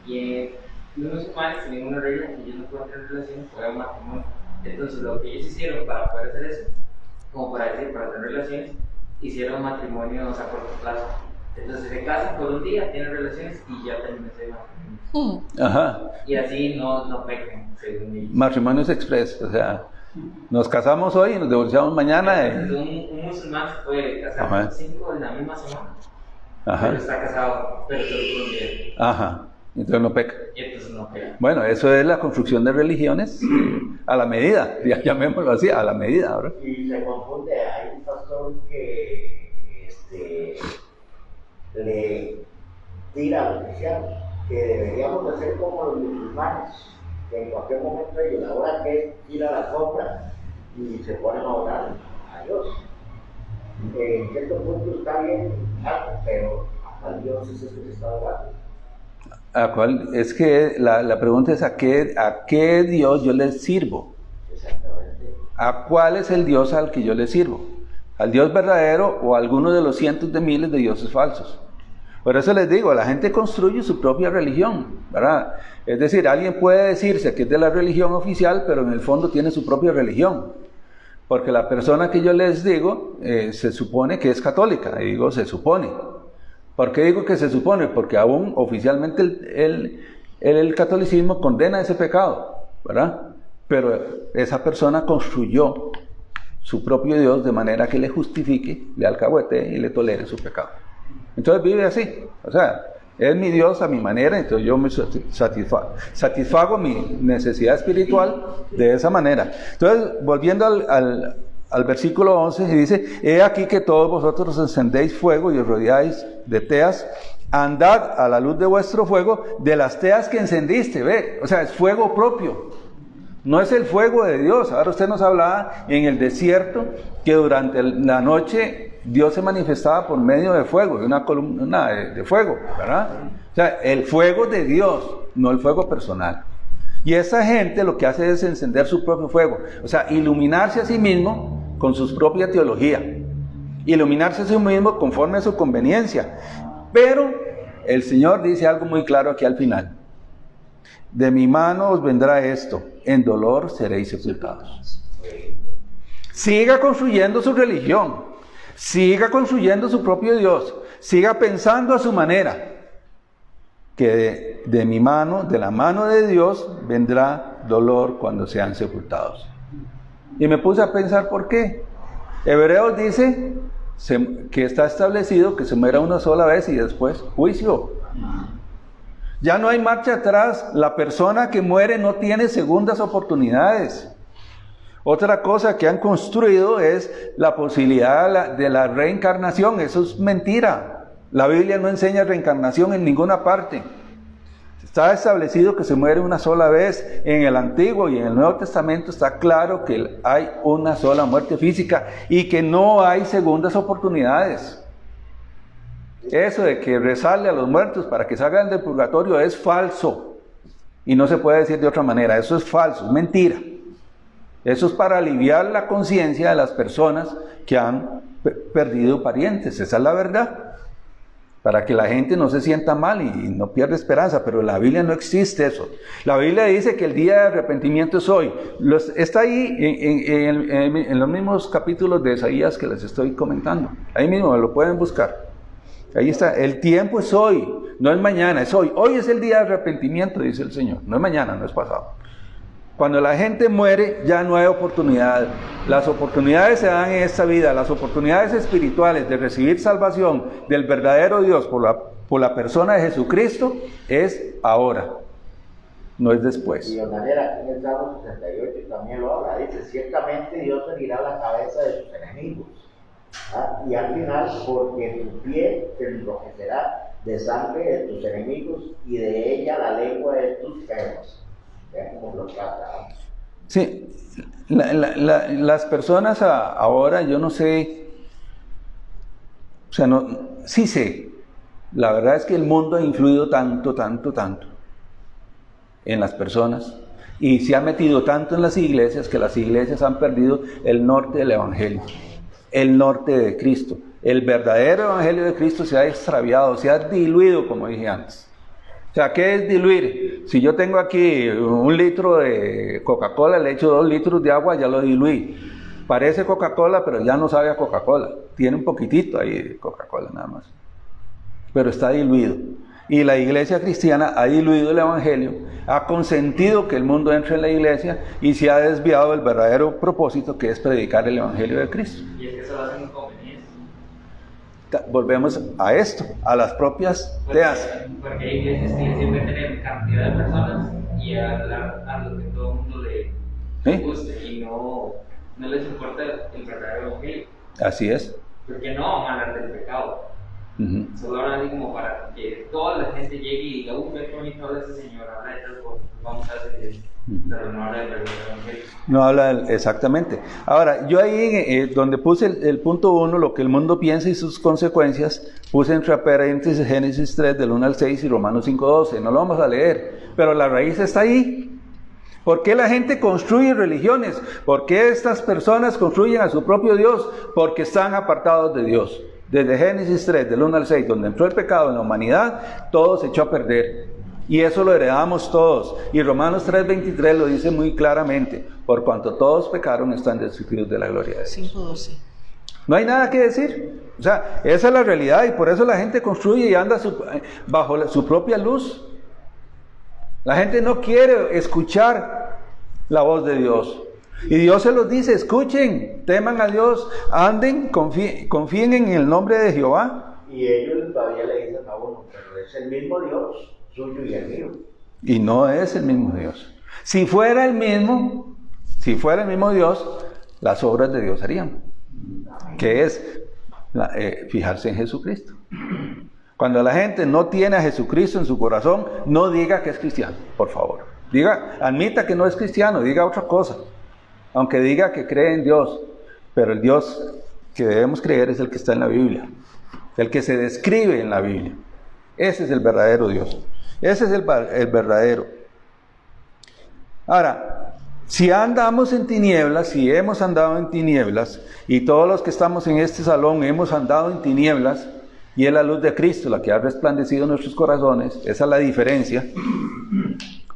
Y los musulmanes tienen una regla que ellos no pueden tener relaciones fuera de un matrimonio. Entonces lo que ellos hicieron para poder hacer eso, como para decir, para tener relaciones, hicieron matrimonios a corto plazo. Entonces se casan por un día, tienen relaciones y ya terminan ese matrimonio. Ajá. Y así no pecan, según ellos. Matrimonios express, o sea, nos casamos hoy y nos divorciamos mañana. Entonces, un musulmán se puede casar con 5 en la misma semana. Ajá. Pero está casado, pero solo por un día. Ajá. Entonces no peca. Y entonces no peca. Bueno, eso es la construcción de religiones a la medida, llamémoslo así, a la medida, ¿verdad? Y se confunde, hay un pastor que le tira a los cristianos que deberíamos de ser como los musulmanes, que en cualquier momento ellos, a la hora que tira la compra y se ponen a orar a Dios. En cierto punto está bien, pero hasta Dios es el que se está orando. ¿A cuál? Es que la pregunta es ¿a qué Dios yo le sirvo? Exactamente. ¿A cuál es el Dios al que yo le sirvo? ¿Al Dios verdadero o a alguno de los cientos de miles de dioses falsos? Por eso les digo, la gente construye su propia religión, ¿verdad? Es decir, alguien puede decirse que es de la religión oficial, pero en el fondo tiene su propia religión. Porque la persona que yo les digo, se supone que es católica, y digo se supone. ¿Por qué digo que se supone? Porque aún oficialmente el catolicismo condena ese pecado, ¿verdad? Pero esa persona construyó su propio Dios de manera que le justifique, le alcahuetee y le tolere su pecado. Entonces vive así, o sea, es mi Dios a mi manera, entonces yo me satisfago mi necesidad espiritual de esa manera. Entonces, volviendo al versículo 11, dice, he aquí que todos vosotros encendéis fuego y os rodeáis de teas, andad a la luz de vuestro fuego, de las teas que encendiste, ve, o sea, es fuego propio, no es el fuego de Dios. Ahora usted nos hablaba en el desierto que durante la noche Dios se manifestaba por medio de fuego, de una columna de fuego, ¿verdad? O sea, el fuego de Dios, no el fuego personal. Y esa gente lo que hace es encender su propio fuego, o sea, iluminarse a sí mismo con su propia teología, iluminarse a sí mismo conforme a su conveniencia. Pero el Señor dice algo muy claro aquí al final: de mi mano os vendrá esto, en dolor seréis sepultados. Siga construyendo su religión, siga construyendo su propio Dios, siga pensando a su manera, que de mi mano, de la mano de Dios, vendrá dolor cuando sean sepultados. Y me puse a pensar por qué. Hebreos dice que está establecido que se muera una sola vez y después juicio. Ya no hay marcha atrás. La persona que muere no tiene segundas oportunidades. Otra cosa que han construido es la posibilidad de la reencarnación. Eso es mentira. La Biblia no enseña reencarnación en ninguna parte. Está establecido que se muere una sola vez. En el Antiguo y en el Nuevo Testamento está claro que hay una sola muerte física y que no hay segundas oportunidades. Eso de que rezarle a los muertos para que salgan del purgatorio es falso. Y no se puede decir de otra manera. Eso es falso, es mentira. Eso es para aliviar la conciencia de las personas que han perdido parientes. Esa es la verdad. Para que la gente no se sienta mal y no pierda esperanza. Pero en la Biblia no existe eso. La Biblia dice que el día de arrepentimiento es hoy. Está ahí en los mismos capítulos de Isaías que les estoy comentando. Ahí mismo lo pueden buscar. Ahí está. El tiempo es hoy. No es mañana, es hoy. Hoy es el día de arrepentimiento, dice el Señor. No es mañana, no es pasado. Cuando la gente muere, ya no hay oportunidad. Las oportunidades se dan en esta vida. Las oportunidades espirituales de recibir salvación del verdadero Dios por la persona de Jesucristo es ahora, no es después. Y de manera, en el Salmo 68 también lo habla. Dice, ciertamente Dios herirá la cabeza de sus enemigos. Y al final, porque tu pie te enrojecerá de sangre de tus enemigos y de ella la lengua de tus perros. Sí, las personas ahora, yo no sé, o sea, no, sí sé, la verdad es que el mundo ha influido tanto en las personas y se ha metido tanto en las iglesias que las iglesias han perdido el norte del evangelio, el norte de Cristo. El verdadero evangelio de Cristo se ha extraviado, se ha diluido, como dije antes. O sea, ¿qué es diluir? Si yo tengo aquí 1 litro de Coca-Cola, le echo 2 litros de agua, ya lo diluí. Parece Coca-Cola, pero ya no sabe a Coca-Cola. Tiene un poquitito ahí de Coca-Cola nada más. Pero está diluido. Y la iglesia cristiana ha diluido el evangelio, ha consentido que el mundo entre en la iglesia y se ha desviado del verdadero propósito, que es predicar el evangelio de Cristo. Y es que eso lo hacen con Volvemos a esto, a las propias teas. Porque hay iglesias que siempre tienen cantidad de personas y a lo que todo el mundo le guste y no les importa el verdadero evangelio. Así es. Porque no van a hablar del pecado. Solo hablan así como para que toda la gente llegue y diga, qué bonito habla ese señor, habla de tal cosa, vamos a hacer eso. Pero no habla del verdadero evangelio. No habla exactamente. Ahora, yo ahí donde puse el punto 1, lo que el mundo piensa y sus consecuencias, puse entre paréntesis Génesis 3 del 1 al 6 y Romanos 5:12. No lo vamos a leer, pero la raíz está ahí. ¿Por qué la gente construye religiones? ¿Por qué estas personas construyen a su propio Dios? Porque están apartados de Dios. Desde Génesis 3 del 1 al 6, donde entró el pecado en la humanidad, todo se echó a perder. Y eso lo heredamos todos. Y Romanos 3:23 lo dice muy claramente. Por cuanto todos pecaron, están destituidos de la gloria de Dios. 5:12. No hay nada que decir. O sea, esa es la realidad y por eso la gente construye y anda bajo su propia luz. La gente no quiere escuchar la voz de Dios. Y Dios se los dice, escuchen, teman a Dios, anden, confíen en el nombre de Jehová. Y ellos todavía le dicen a uno, pero es el mismo Dios, suyo y el mío. Y no es el mismo Dios. Si fuera el mismo Dios, las obras de Dios harían. Que es fijarse en Jesucristo. Cuando la gente no tiene a Jesucristo en su corazón, no diga que es cristiano, por favor. Admita que no es cristiano, diga otra cosa. Aunque diga que cree en Dios, pero el Dios que debemos creer es el que está en la Biblia, el que se describe en la Biblia. Ese es el verdadero Dios. Ese es el verdadero. Ahora, si andamos en tinieblas, si hemos andado en tinieblas, y todos los que estamos en este salón hemos andado en tinieblas, y es la luz de Cristo la que ha resplandecido en nuestros corazones, esa es la diferencia.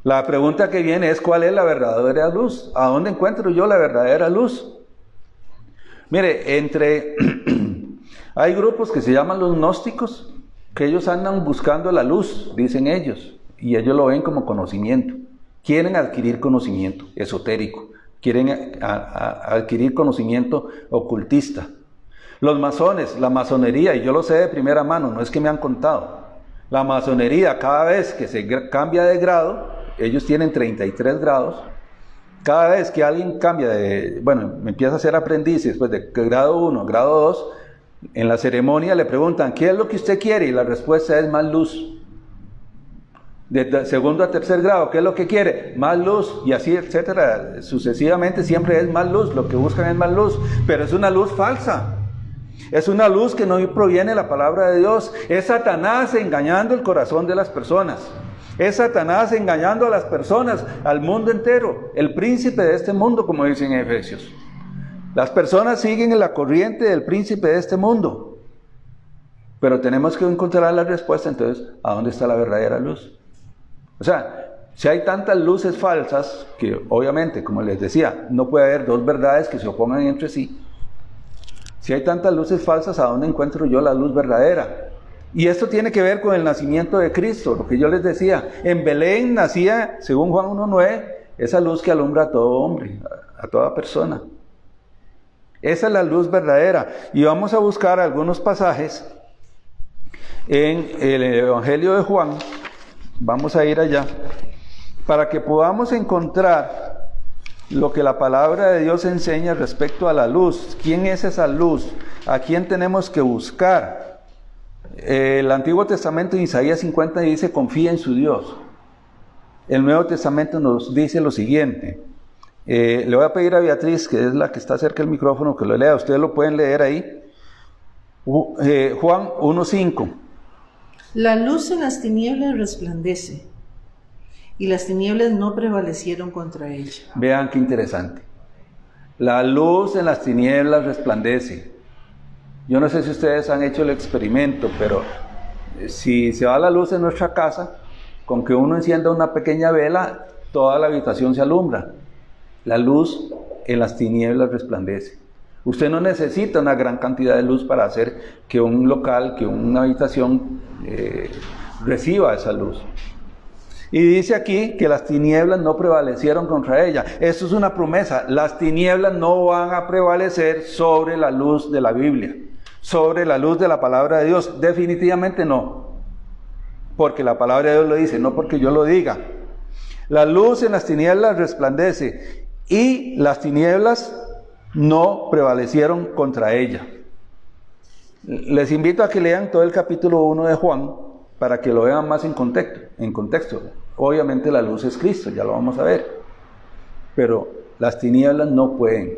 La pregunta que viene es, ¿cuál es la verdadera luz? ¿A dónde encuentro yo la verdadera luz? Mire, hay grupos que se llaman los gnósticos, que ellos andan buscando la luz, dicen ellos. y ellos lo ven como conocimiento. Quieren adquirir conocimiento esotérico, quieren adquirir conocimiento ocultista. Los masones, la masonería, y yo lo sé de primera mano, no es que me han contado. La masonería, cada vez que se cambia de grado, ellos tienen 33 grados, cada vez que alguien cambia empieza a ser aprendiz, después de grado 1, grado 2, en la ceremonia le preguntan, ¿qué es lo que usted quiere? Y la respuesta es más luz. De segundo a tercer grado, ¿qué es lo que quiere? Más luz, y así, etcétera. Sucesivamente siempre es más luz, lo que buscan es más luz, pero es una luz falsa. Es una luz que no proviene de la palabra de Dios. Es Satanás engañando el corazón de las personas. Es Satanás engañando a las personas, al mundo entero. El príncipe de este mundo, como dicen en Efesios. Las personas siguen en la corriente del príncipe de este mundo. Pero tenemos que encontrar la respuesta, entonces, ¿a dónde está la verdadera luz? O sea, si hay tantas luces falsas, que obviamente, como les decía, no puede haber dos verdades que se opongan entre sí. Si hay tantas luces falsas, ¿a dónde encuentro yo la luz verdadera? Y esto tiene que ver con el nacimiento de Cristo, lo que yo les decía. En Belén nacía, según Juan 1:9, esa luz que alumbra a todo hombre, a toda persona. Esa es la luz verdadera. Y vamos a buscar algunos pasajes en el Evangelio de Juan. Vamos a ir allá para que podamos encontrar lo que la palabra de Dios enseña respecto a la luz. ¿Quién es esa luz? ¿A quién tenemos que buscar? El Antiguo Testamento en Isaías 50 dice, confía en su Dios. El Nuevo Testamento nos dice lo siguiente. Le voy a pedir a Beatriz, que es la que está cerca del micrófono, que lo lea. Ustedes lo pueden leer ahí. Juan 1:5. La luz en las tinieblas resplandece, y las tinieblas no prevalecieron contra ella. Vean qué interesante. La luz en las tinieblas resplandece. Yo no sé si ustedes han hecho el experimento, pero si se va la luz en nuestra casa, con que uno encienda una pequeña vela, toda la habitación se alumbra. La luz en las tinieblas resplandece. Usted no necesita una gran cantidad de luz para hacer que un local, que una habitación reciba esa luz. Y dice aquí que las tinieblas no prevalecieron contra ella. Esto es una promesa. Las tinieblas no van a prevalecer sobre la luz de la Biblia, sobre la luz de la palabra de Dios. Definitivamente no. Porque la palabra de Dios lo dice, no porque yo lo diga. La luz en las tinieblas resplandece y las tinieblas no prevalecieron contra ella. Les invito a que lean todo el capítulo 1 de Juan para que lo vean más en contexto. Obviamente la luz es Cristo, ya lo vamos a ver. Pero las tinieblas no pueden.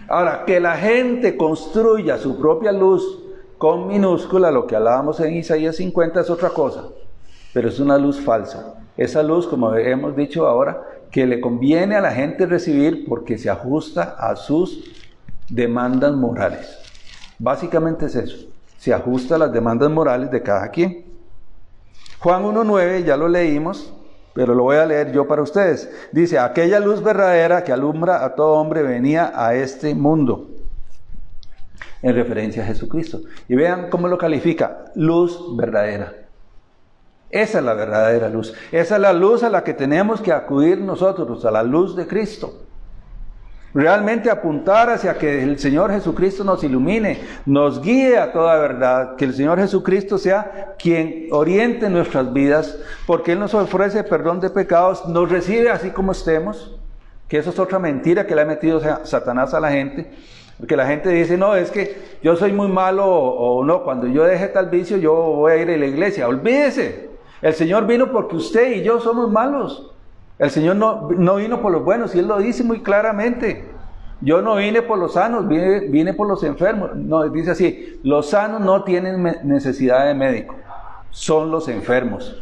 Ahora, que la gente construya su propia luz con minúscula, lo que hablábamos en Isaías 50, es otra cosa. Pero es una luz falsa. Esa luz, como hemos dicho ahora, que le conviene a la gente recibir porque se ajusta a sus demandas morales. Básicamente es eso. Se ajusta a las demandas morales de cada quien. Juan 1:9, ya lo leímos, pero lo voy a leer yo para ustedes. Dice, aquella luz verdadera que alumbra a todo hombre venía a este mundo. En referencia a Jesucristo. Y vean cómo lo califica, luz verdadera. Esa es la verdadera luz. Esa es la luz a la que tenemos que acudir nosotros, a la luz de Cristo. Realmente apuntar hacia que el Señor Jesucristo nos ilumine, nos guíe a toda verdad, que el Señor Jesucristo sea quien oriente nuestras vidas, porque Él nos ofrece perdón de pecados, nos recibe así como estemos, que eso es otra mentira que le ha metido Satanás a la gente, porque la gente dice, no, es que yo soy muy malo, o no, cuando yo deje tal vicio yo voy a ir a la iglesia. Olvídese, el Señor vino porque usted y yo somos malos. El Señor no vino por los buenos, y Él lo dice muy claramente. Yo no vine por los sanos, vine por los enfermos. No, dice así, los sanos no tienen necesidad de médico, son los enfermos.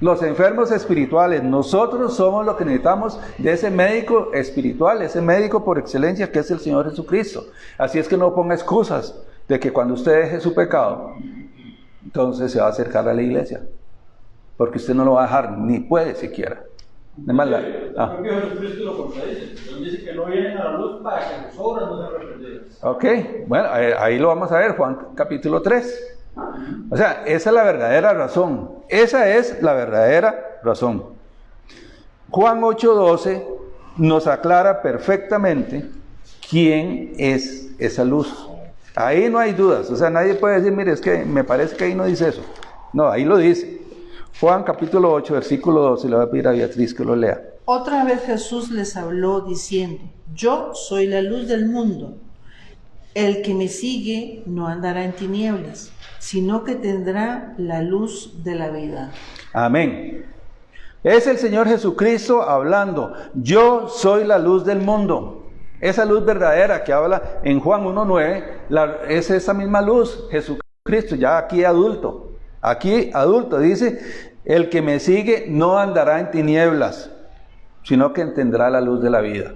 Los enfermos espirituales, nosotros somos los que necesitamos de ese médico espiritual, ese médico por excelencia que es el Señor Jesucristo. Así es que no ponga excusas de que cuando usted deje su pecado, entonces se va a acercar a la iglesia. Porque usted no lo va a dejar, ni puede siquiera. Además, el propio Jesucristo lo contradice. Él dice que no vienen a la luz para que sus obras no sean reprendidas. Ok, bueno, ahí lo vamos a ver, Juan capítulo 3. O sea, esa es la verdadera razón. Esa es la verdadera razón. Juan 8:12 nos aclara perfectamente quién es esa luz. Ahí no hay dudas. O sea, nadie puede decir, mire, es que me parece que ahí no dice eso. No, ahí lo dice. Juan capítulo 8, versículo 12, le voy a pedir a Beatriz que lo lea. Otra vez Jesús les habló diciendo: Yo soy la luz del mundo. El que me sigue no andará en tinieblas, sino que tendrá la luz de la vida. Amén. Es el Señor Jesucristo hablando. Yo soy la luz del mundo. Esa luz verdadera que habla en Juan 1:9, es esa misma luz, Jesucristo, ya aquí adulto. Aquí adulto dice, el que me sigue no andará en tinieblas, sino que tendrá la luz de la vida.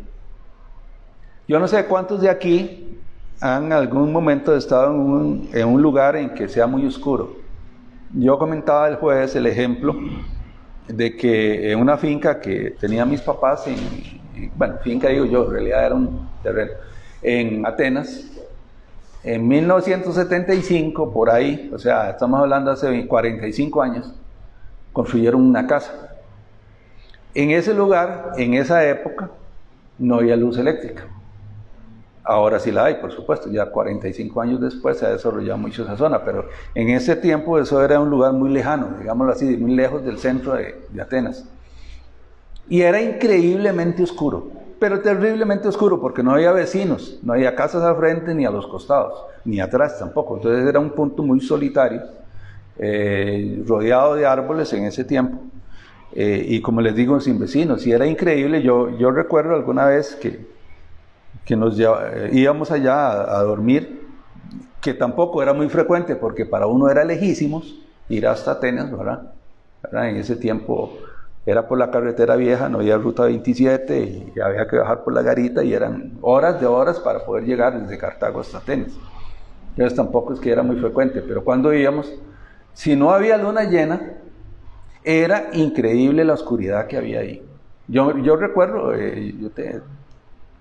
Yo no sé cuántos de aquí han en algún momento estado en un lugar en que sea muy oscuro. Yo comentaba el jueves el ejemplo de que en una finca que tenía mis papás, bueno, finca digo yo, en realidad era un terreno, en Atenas, en 1975, por ahí, o sea, estamos hablando hace 45 años, construyeron una casa. En ese lugar, en esa época, no había luz eléctrica. Ahora sí la hay, por supuesto, ya 45 años después se ha desarrollado mucho esa zona, pero en ese tiempo eso era un lugar muy lejano, digámoslo así, muy lejos del centro de Atenas. Y era increíblemente oscuro, pero terriblemente oscuro, porque no había vecinos, no había casas al frente ni a los costados, ni atrás tampoco. Entonces era un punto muy solitario, rodeado de árboles en ese tiempo. Y como les digo, sin vecinos, y era increíble. Yo recuerdo alguna vez que íbamos allá a dormir, que tampoco era muy frecuente, porque para uno era lejísimos ir hasta Atenas, ¿verdad? En ese tiempo era por la carretera vieja, no había ruta 27, y había que bajar por la garita, y eran horas de horas para poder llegar desde Cartago hasta Atenas. Entonces tampoco es que era muy frecuente, pero cuando íbamos, si no había luna llena, era increíble la oscuridad que había ahí. Yo recuerdo,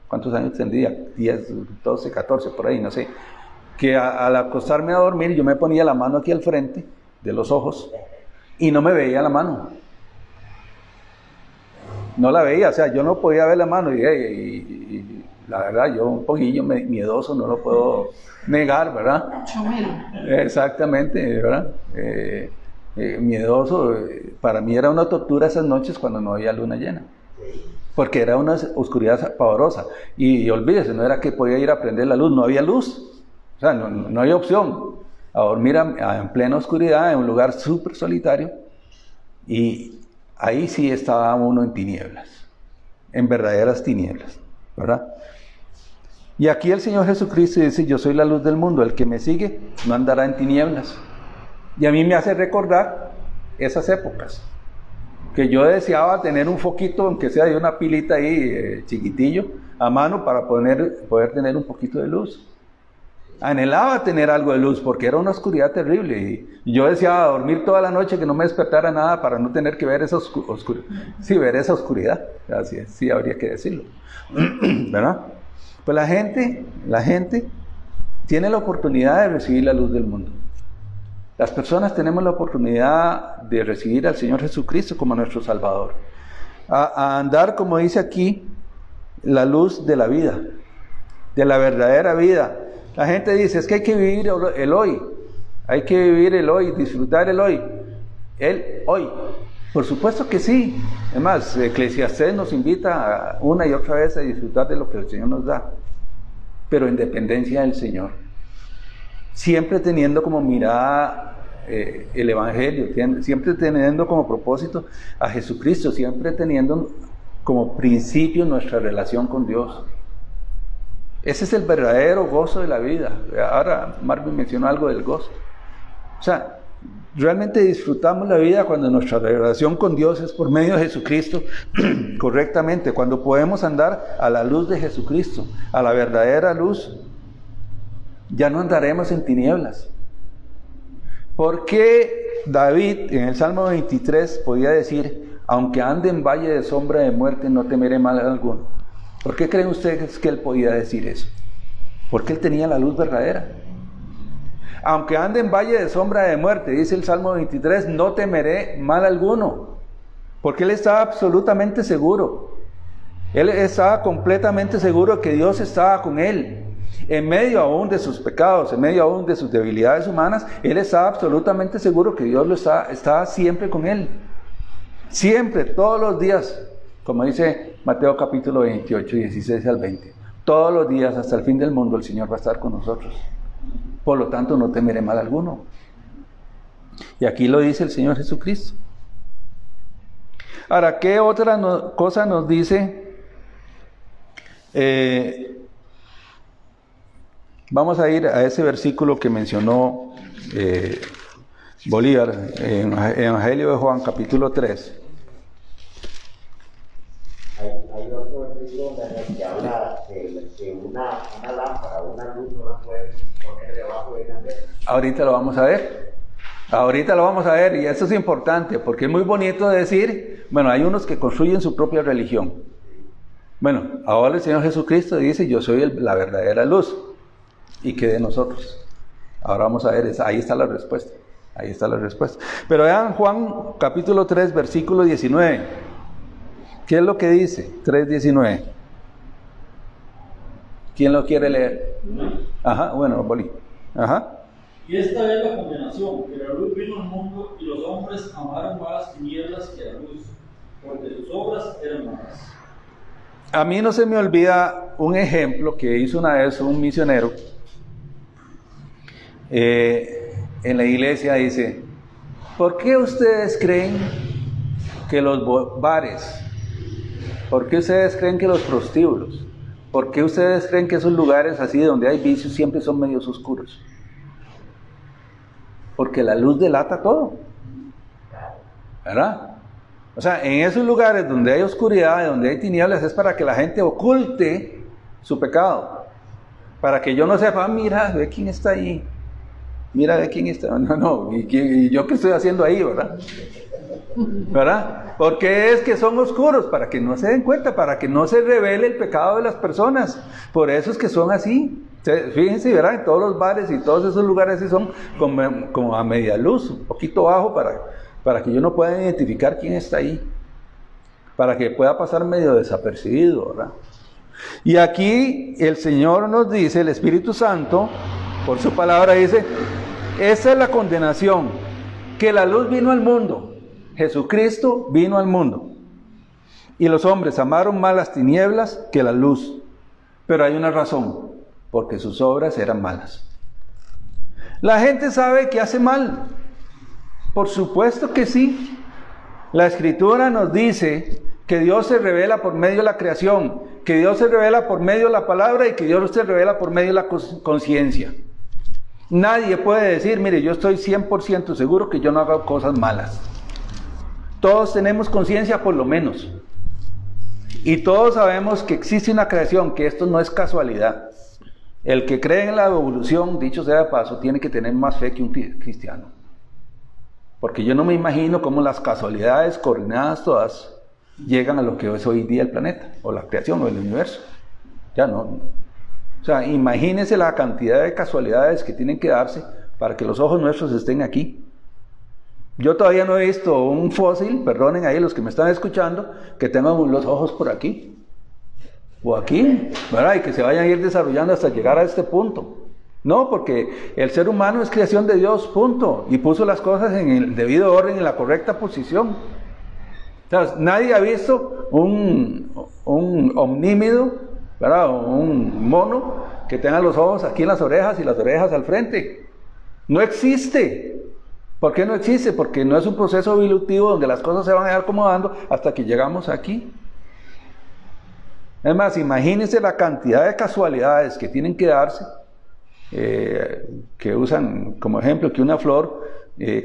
¿cuántos años tendría? 10, 12, 14, por ahí, no sé. Que al acostarme a dormir, yo me ponía la mano aquí al frente de los ojos y no me veía la mano. No la veía, o sea, yo no podía ver la mano. Y la verdad, yo un poquillo miedoso, no lo puedo negar, ¿verdad? Chomelo. Exactamente, ¿verdad? Miedoso. Para mí era una tortura esas noches cuando no había luna llena, porque era una oscuridad pavorosa. Y olvídese, no era que podía ir a prender la luz, no había luz, o sea, no había opción a dormir en plena oscuridad en un lugar súper solitario, y ahí sí estaba uno en tinieblas, en verdaderas tinieblas, ¿verdad? Y aquí el Señor Jesucristo dice: yo soy la luz del mundo, el que me sigue no andará en tinieblas. Y a mí me hace recordar esas épocas, que yo deseaba tener un foquito, aunque sea de una pilita ahí chiquitillo, a mano, para poder tener un poquito de luz. Anhelaba tener algo de luz, porque era una oscuridad terrible, y yo deseaba dormir toda la noche, que no me despertara nada, para no tener que ver esa oscuridad. Sí, ver esa oscuridad, así es, sí, habría que decirlo, ¿verdad? Pues la gente tiene la oportunidad de recibir la luz del mundo. Las personas tenemos la oportunidad de recibir al Señor Jesucristo como nuestro Salvador, a andar, como dice aquí, la luz de la vida, de la verdadera vida. La gente dice: es que hay que vivir el hoy, hay que vivir el hoy, disfrutar el hoy. El hoy, por supuesto que sí. Es más, Eclesiastés nos invita una y otra vez a disfrutar de lo que el Señor nos da, pero en dependencia del Señor, siempre teniendo como mirada el Evangelio, siempre teniendo como propósito a Jesucristo, siempre teniendo como principio nuestra relación con Dios. Ese es el verdadero gozo de la vida. Ahora Marvin mencionó algo del gozo. O sea, realmente disfrutamos la vida cuando nuestra relación con Dios es por medio de Jesucristo correctamente, cuando podemos andar a la luz de Jesucristo, a la verdadera luz. Ya no andaremos en tinieblas. ¿Por qué David en el Salmo 23 podía decir: aunque ande en valle de sombra de muerte, no temeré mal alguno? ¿Por qué creen ustedes que él podía decir eso? Porque él tenía la luz verdadera. Aunque ande en valle de sombra de muerte, dice el Salmo 23, no temeré mal alguno. Porque él estaba absolutamente seguro. Él estaba completamente seguro que Dios estaba con él. En medio aún de sus pecados, en medio aún de sus debilidades humanas, él estaba absolutamente seguro que Dios estaba siempre con él. Siempre, todos los días, como dice Mateo capítulo 28, 16 al 20. Todos los días, hasta el fin del mundo, el Señor va a estar con nosotros. Por lo tanto, no temeré mal alguno. Y aquí lo dice el Señor Jesucristo. Ahora, ¿qué otra cosa nos dice? Vamos a ir a ese versículo que mencionó Bolívar en Evangelio de Juan, capítulo 3. Hay otro versículo donde habla que una lámpara, una luz no la puede poner debajo de la mesa. Ahorita lo vamos a ver. Ahorita lo vamos a ver, y eso es importante, porque es muy bonito decir, bueno, hay unos que construyen su propia religión. Bueno, ahora el Señor Jesucristo dice, yo soy la verdadera luz, y que de nosotros. Ahora vamos a ver, ahí está la respuesta, ahí está la respuesta. Pero vean Juan capítulo 3, versículo 19. ¿Qué es lo que dice? 3:19. ¿Quién lo quiere leer? Ajá, bueno, Bolí. Ajá. Y esta es la condenación, que la luz vino al mundo y los hombres amaron más las tinieblas que la luz, porque sus obras eran malas. A mí no se me olvida un ejemplo que hizo una vez un misionero en la iglesia. Dice, ¿por qué ustedes creen que los bares, por qué ustedes creen que los prostíbulos, por qué ustedes creen que esos lugares así donde hay vicios siempre son medios oscuros? Porque la luz delata todo, ¿verdad? O sea, en esos lugares donde hay oscuridad, donde hay tinieblas, es para que la gente oculte su pecado. Para que yo no sepa, mira, ve quién está ahí. Mira, ve quién está. No, ¿y yo qué estoy haciendo ahí, verdad? ¿Verdad? Porque es que son oscuros, para que no se den cuenta, para que no se revele el pecado de las personas. Por eso es que son así. Fíjense, ¿verdad? En todos los bares y todos esos lugares sí son como a media luz, un poquito bajo, para que yo no pueda identificar quién está ahí, para que pueda pasar medio desapercibido, ¿verdad? Y aquí el Señor nos dice, el Espíritu Santo, por su palabra dice, esa es la condenación, que la luz vino al mundo, Jesucristo vino al mundo, y los hombres amaron más las tinieblas que la luz, pero hay una razón, porque sus obras eran malas. La gente sabe que hace mal, por supuesto que sí. La Escritura nos dice que Dios se revela por medio de la creación, que Dios se revela por medio de la palabra y que Dios se revela por medio de la conciencia. Nadie puede decir, mire, yo estoy 100% seguro que yo no hago cosas malas. Todos tenemos conciencia por lo menos. Y todos sabemos que existe una creación, que esto no es casualidad. El que cree en la evolución, dicho sea de paso, tiene que tener más fe que un cristiano. Porque yo no me imagino cómo las casualidades coordinadas todas llegan a lo que es hoy día el planeta, o la creación, o el universo. Ya no. O sea, imagínense la cantidad de casualidades que tienen que darse para que los ojos nuestros estén aquí. Yo todavía no he visto un fósil, perdonen ahí los que me están escuchando, que tengan los ojos por aquí, o aquí, ¿verdad? Y que se vayan a ir desarrollando hasta llegar a este punto. No, porque el ser humano es creación de Dios, punto, y puso las cosas en el debido orden, en la correcta posición. O sea, nadie ha visto un omnímido, ¿verdad? Un mono que tenga los ojos aquí en las orejas y las orejas al frente. No existe. ¿Por qué no existe? Porque no es un proceso evolutivo donde las cosas se van a ir acomodando hasta que llegamos aquí. Es más, imagínense la cantidad de casualidades que tienen que darse, que usan como ejemplo que una flor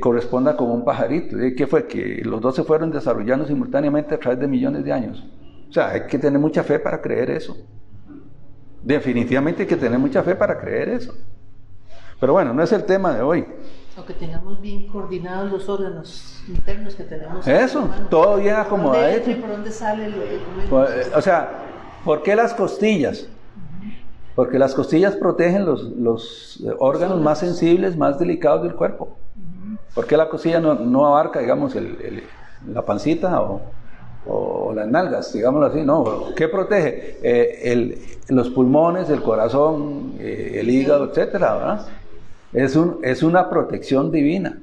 corresponda con un pajarito. ¿Qué fue? Que los dos se fueron desarrollando simultáneamente a través de millones de años. O sea, hay que tener mucha fe para creer eso. Definitivamente hay que tener mucha fe para creer eso. Pero bueno, no es el tema de hoy. O que tengamos bien coordinados los órganos internos que tenemos. Eso, todo bien acomodado. ¿Y por dónde sale el O sea, ¿por qué las costillas? Porque las costillas protegen los órganos más sensibles, más delicados del cuerpo. ¿Por qué la costilla no abarca, digamos, la pancita o las nalgas, digámoslo así? No, ¿qué protege? Los pulmones, el corazón, el hígado, etcétera, ¿verdad? Es una protección divina.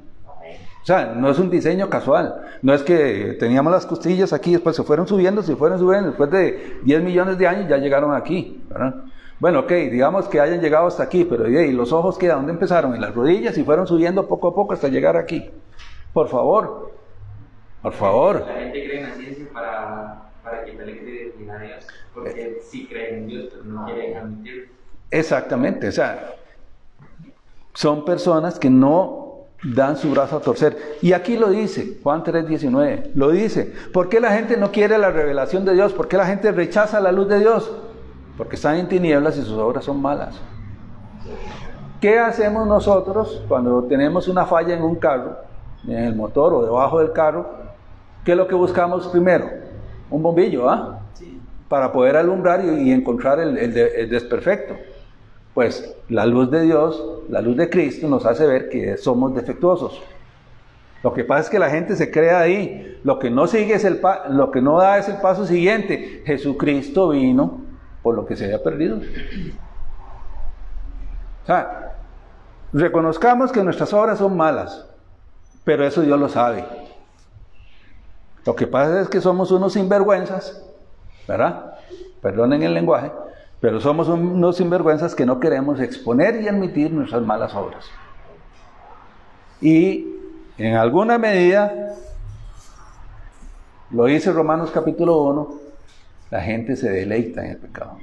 O sea, no es un diseño casual. No es que teníamos las costillas aquí, después se fueron subiendo, después de 10 millones de años ya llegaron aquí, ¿verdad? Bueno, ok, digamos que hayan llegado hasta aquí, pero ¿y los ojos qué? ¿Dónde empezaron? En las rodillas y fueron subiendo poco a poco hasta llegar aquí. Por favor. La gente cree en la ciencia para quitarle credibilidad a Dios, porque sí creen en Dios, pero no quieren admitirlo. Exactamente, o sea, son personas que no dan su brazo a torcer. Y aquí lo dice, Juan 3:19, lo dice. ¿Por qué la gente no quiere la revelación de Dios? ¿Por qué la gente rechaza la luz de Dios? Porque están en tinieblas y sus obras son malas. ¿Qué hacemos nosotros cuando tenemos una falla en un carro, en el motor o debajo del carro? ¿Qué es lo que buscamos primero? Un bombillo, ¿ah? Sí. Para poder alumbrar y encontrar el desperfecto. Pues la luz de Dios, la luz de Cristo nos hace ver que somos defectuosos. Lo que pasa es que la gente se cree ahí. Lo que no sigue es lo que no da es el paso siguiente. Jesucristo vino por lo que se había perdido. O sea, reconozcamos que nuestras obras son malas, pero eso Dios lo sabe. Lo que pasa es que somos unos sinvergüenzas, ¿verdad? Perdonen el lenguaje, pero somos unos sinvergüenzas que no queremos exponer y admitir nuestras malas obras. Y en alguna medida, lo dice Romanos capítulo 1, la gente se deleita en el pecado.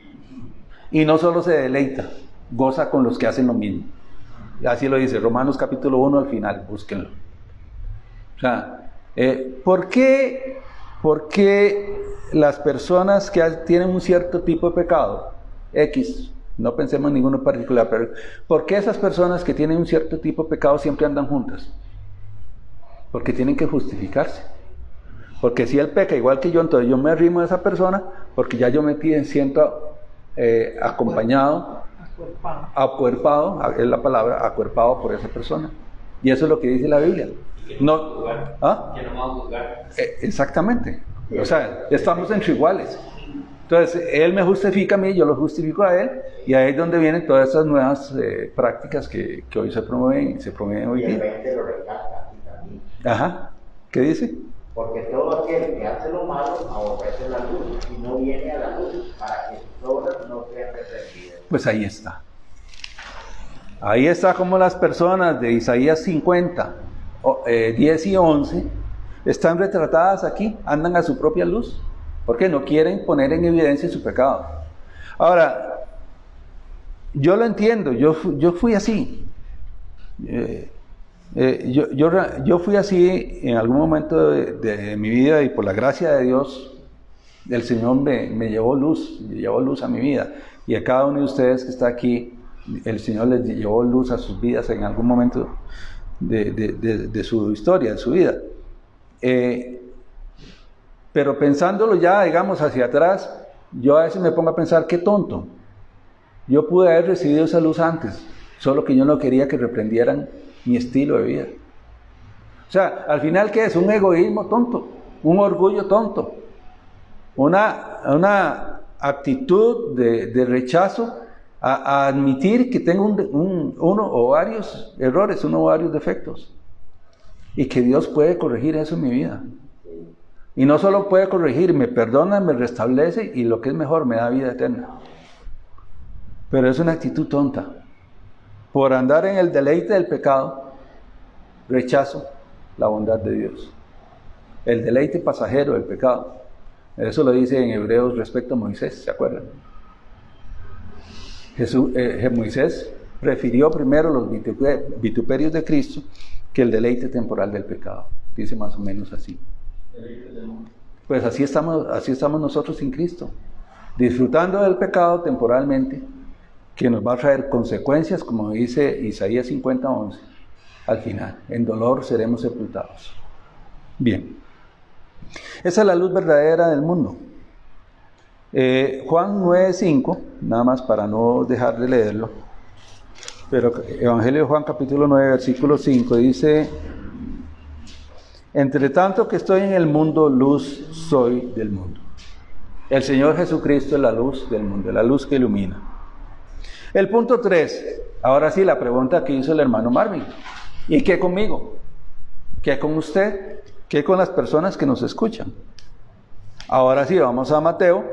Y no solo se deleita, goza con los que hacen lo mismo. Y así lo dice Romanos capítulo 1 al final, búsquenlo. O sea, ¿por qué las personas que tienen un cierto tipo de pecado, X, no pensemos en ninguno en particular, pero ¿por qué esas personas que tienen un cierto tipo de pecado siempre andan juntas? Porque tienen que justificarse. Porque si él peca igual que yo, entonces yo me arrimo a esa persona, porque ya yo me siento acompañado, acuerpado, es la palabra, acuerpado por esa persona. Y eso es lo que dice la Biblia. Que no vamos a juzgar. Exactamente. O sea, estamos entre iguales. Entonces, él me justifica a mí, yo lo justifico a él, y ahí es donde vienen todas esas nuevas prácticas que hoy se promueven hoy día. Y el 20 lo recalca aquí también. Ajá. ¿Qué dice? Porque todo aquel que hace lo malo aborrece la luz y no viene a la luz para que sus obras no sean reprendidas. Pues ahí está. Ahí está como las personas de Isaías 50, 10 y 11, están retratadas aquí, andan a su propia luz, porque no quieren poner en evidencia su pecado. Ahora, yo lo entiendo, yo fui así. Yo fui así en algún momento de mi vida, y por la gracia de Dios, el Señor me llevó luz a mi vida, y a cada uno de ustedes que está aquí, el Señor les llevó luz a sus vidas en algún momento de su historia, de su vida. Pero pensándolo ya, digamos, hacia atrás, yo a veces me pongo a pensar, qué tonto. Yo pude haber recibido esa luz antes, solo que yo no quería que reprendieran mi estilo de vida. O sea, al final, ¿qué es? Un egoísmo tonto, un orgullo tonto, una actitud de rechazo a admitir que tengo uno o varios errores, uno o varios defectos, y que Dios puede corregir eso en mi vida. Y no solo puede corregir, me perdona, me restablece, y lo que es mejor, me da vida eterna. Pero es una actitud tonta. Por andar en el deleite del pecado, rechazo la bondad de Dios. El deleite pasajero del pecado. Eso lo dice en Hebreos respecto a Moisés, ¿se acuerdan? Moisés prefirió primero los vituperios de Cristo que el deleite temporal del pecado. Dice más o menos así. Pues así estamos nosotros sin Cristo, disfrutando del pecado temporalmente, que nos va a traer consecuencias, como dice Isaías 50:11, al final, en dolor seremos sepultados. Bien, esa es la luz verdadera del mundo. Juan 9:5, nada más para no dejar de leerlo, pero Evangelio de Juan capítulo 9, versículo 5 dice: entre tanto que estoy en el mundo, luz soy del mundo. El Señor Jesucristo es la luz del mundo, la luz que ilumina. El punto 3, ahora sí la pregunta que hizo el hermano Marvin: ¿y qué conmigo? ¿Qué con usted? ¿Qué con las personas que nos escuchan? Ahora sí, vamos a Mateo,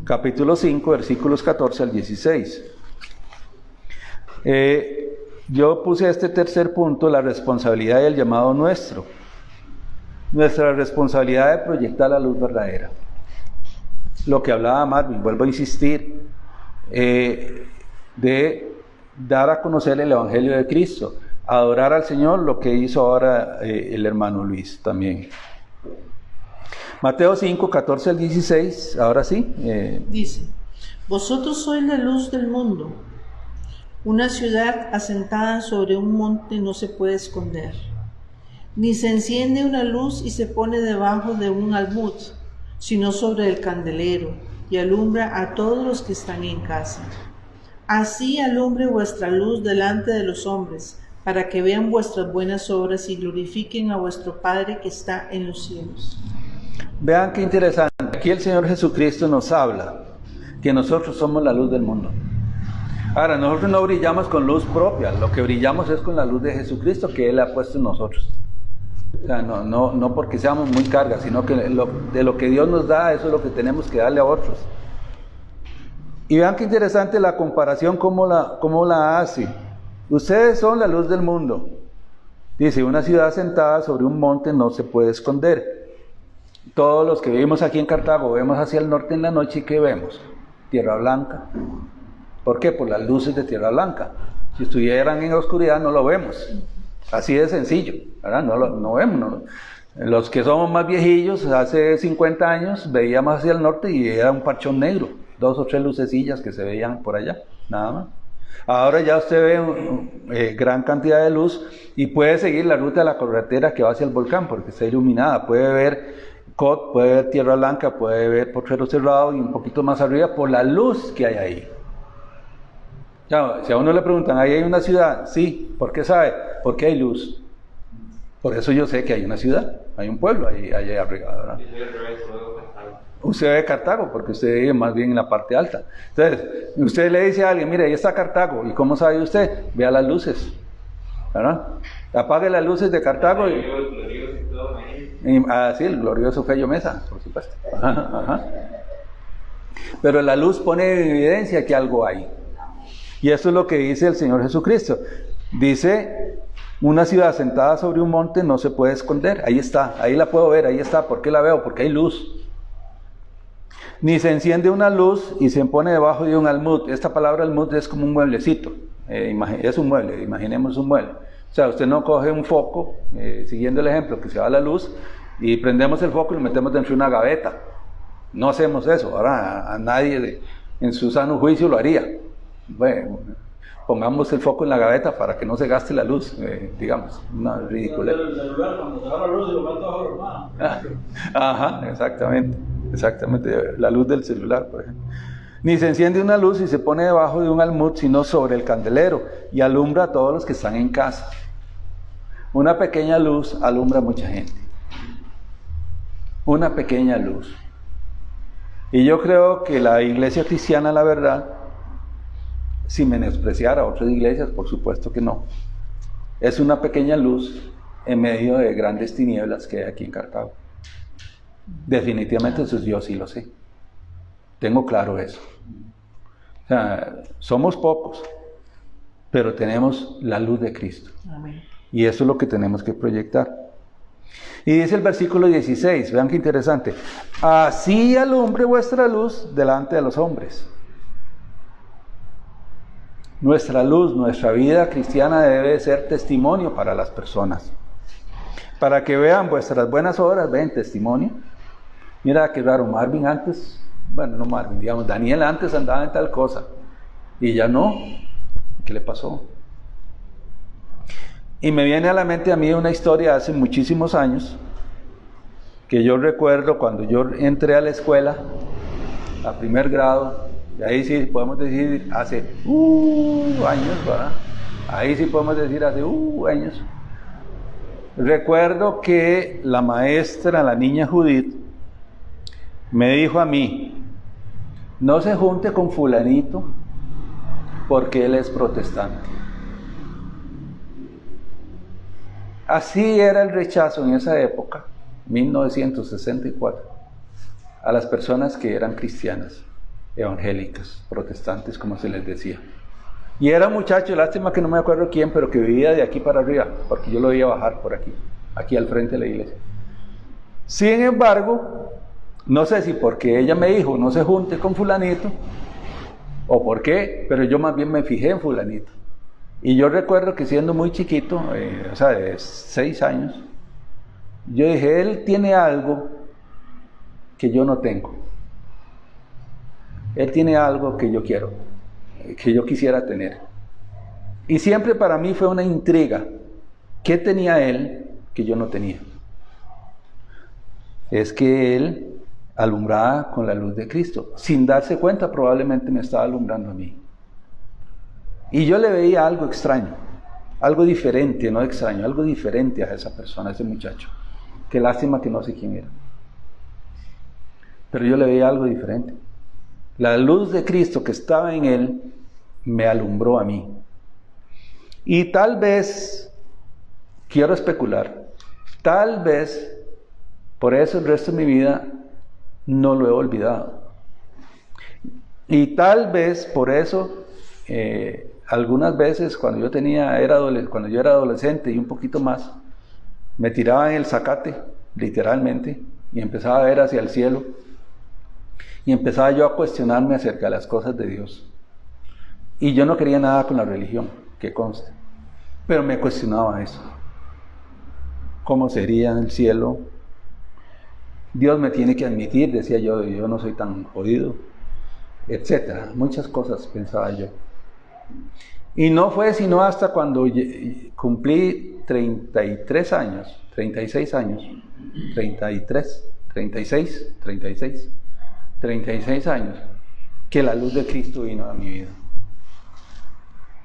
capítulo 5, versículos 14 al 16. Yo puse este tercer punto, la responsabilidad y el llamado nuestro. Nuestra responsabilidad de proyectar la luz verdadera. Lo que hablaba Marvin, vuelvo a insistir, de dar a conocer el Evangelio de Cristo, adorar al Señor, lo que hizo ahora el hermano Luis también. Mateo 5, 14 al 16, ahora sí. Dice: vosotros sois la luz del mundo. Una ciudad asentada sobre un monte no se puede esconder, ni se enciende una luz y se pone debajo de un almud, sino sobre el candelero, y alumbra a todos los que están en casa. Así alumbre vuestra luz delante de los hombres, para que vean vuestras buenas obras y glorifiquen a vuestro Padre que está en los cielos. Vean qué interesante. Aquí el Señor Jesucristo nos habla que nosotros somos la luz del mundo. Ahora, nosotros no brillamos con luz propia, lo que brillamos es con la luz de Jesucristo que Él ha puesto en nosotros. O sea, no porque seamos muy cargas, sino que de lo que Dios nos da, eso es lo que tenemos que darle a otros. Y vean qué interesante la comparación, cómo la hace. Ustedes son la luz del mundo. Dice: una ciudad sentada sobre un monte no se puede esconder. Todos los que vivimos aquí en Cartago, vemos hacia el norte en la noche, ¿y qué vemos? Tierra blanca. ¿Por qué? Por las luces de Tierra Blanca. Si estuvieran en la oscuridad no lo vemos. Así de sencillo, ¿verdad? No vemos. No. Los que somos más viejillos, hace 50 años, veíamos hacia el norte y era un parchón negro. 2 o 3 lucecillas que se veían por allá, nada más. Ahora ya usted ve gran cantidad de luz y puede seguir la ruta de la carretera que va hacia el volcán porque está iluminada. Puede ver Cot, puede ver Tierra Blanca, puede ver Potrero Cerrado y un poquito más arriba por la luz que hay ahí. Ya, si a uno le preguntan, ¿ahí hay una ciudad? Sí. ¿Por qué sabe? Porque hay luz. Por eso yo sé que hay una ciudad, hay un pueblo ahí arriba, ¿verdad? Usted ve Cartago, porque usted vive más bien en la parte alta. Entonces, usted le dice a alguien: mire, ahí está Cartago. ¿Y cómo sabe usted? Vea las luces, ¿verdad? Apague las luces de Cartago y... sí, el glorioso Fello Mesa, por supuesto. Ajá. Pero la luz pone en evidencia que algo hay. Y eso es lo que dice el Señor Jesucristo. Dice: una ciudad sentada sobre un monte no se puede esconder. Ahí está, ahí la puedo ver, ahí está. ¿Por qué la veo? Porque hay luz. Ni se enciende una luz y se pone debajo de un almud. Esta palabra almud es como un mueblecito. Es un mueble, imaginemos un mueble. O sea, usted no coge un foco, siguiendo el ejemplo, que se va la luz, y prendemos el foco y lo metemos dentro de una gaveta. No hacemos eso. Ahora, a nadie en su sano juicio lo haría. Bueno, pongamos el foco en la gaveta para que no se gaste la luz, digamos, una ridícula. El celular, cuando se va la luz, lo meto bajo la mano. Ajá, exactamente, la luz del celular, por ejemplo. Ni se enciende una luz y se pone debajo de un almud, sino sobre el candelero, y alumbra a todos los que están en casa. Una pequeña luz alumbra a mucha gente. Una pequeña luz. Y yo creo que la iglesia cristiana, la verdad, sin menospreciar a otras iglesias, por supuesto que no, es una pequeña luz en medio de grandes tinieblas que hay aquí en Cartago. Definitivamente eso yo sí lo sé. Tengo claro eso. O sea, somos pocos, pero tenemos la luz de Cristo. Amén. Y eso es lo que tenemos que proyectar. Y dice el versículo 16, vean qué interesante: así alumbre vuestra luz delante de los hombres. Nuestra luz, nuestra vida cristiana debe ser testimonio para las personas. Para que vean vuestras buenas obras, ven testimonio. Mira qué raro, Marvin antes, bueno, no Marvin, digamos, Daniel antes andaba en tal cosa. Y ya no. ¿Qué le pasó? Y me viene a la mente a mí una historia hace muchísimos años, que yo recuerdo cuando yo entré a la escuela, a primer grado, y ahí sí podemos decir hace años, ¿verdad? Ahí sí podemos decir hace años. Recuerdo que la maestra, la niña Judith, me dijo a mí: no se junte con fulanito porque él es protestante. Así era el rechazo en esa época, 1964, a las personas que eran cristianas, evangélicas, protestantes, como se les decía. Y era un muchacho, lástima que no me acuerdo quién, pero que vivía de aquí para arriba, porque yo lo veía bajar por aquí al frente de la iglesia. Sin embargo, no sé si porque ella me dijo no se junte con fulanito, o por qué, pero yo más bien me fijé en fulanito. Y yo recuerdo que siendo muy chiquito, o sea, de 6 años, yo dije, él tiene algo que yo no tengo. Él tiene algo que yo quiero, que yo quisiera tener. Y siempre para mí fue una intriga. ¿Qué tenía él que yo no tenía? Es que él alumbraba con la luz de Cristo. Sin darse cuenta, probablemente me estaba alumbrando a mí. Y yo le veía algo extraño, algo diferente, no extraño, algo diferente a esa persona, a ese muchacho. Qué lástima que no sé quién era. Pero yo le veía algo diferente. La luz de Cristo que estaba en él me alumbró a mí. Y tal vez, quiero especular, tal vez por eso el resto de mi vida no lo he olvidado. Y tal vez por eso algunas veces cuando yo era adolescente y un poquito más, me tiraba en el zacate, literalmente, y empezaba a ver hacia el cielo. Y empezaba yo a cuestionarme acerca de las cosas de Dios. Y yo no quería nada con la religión, que conste. Pero me cuestionaba eso. ¿Cómo sería el cielo? Dios me tiene que admitir, decía yo no soy tan jodido, etcétera. Muchas cosas pensaba yo. Y no fue sino hasta cuando cumplí 36 años, 36 años, que la luz de Cristo vino a mi vida.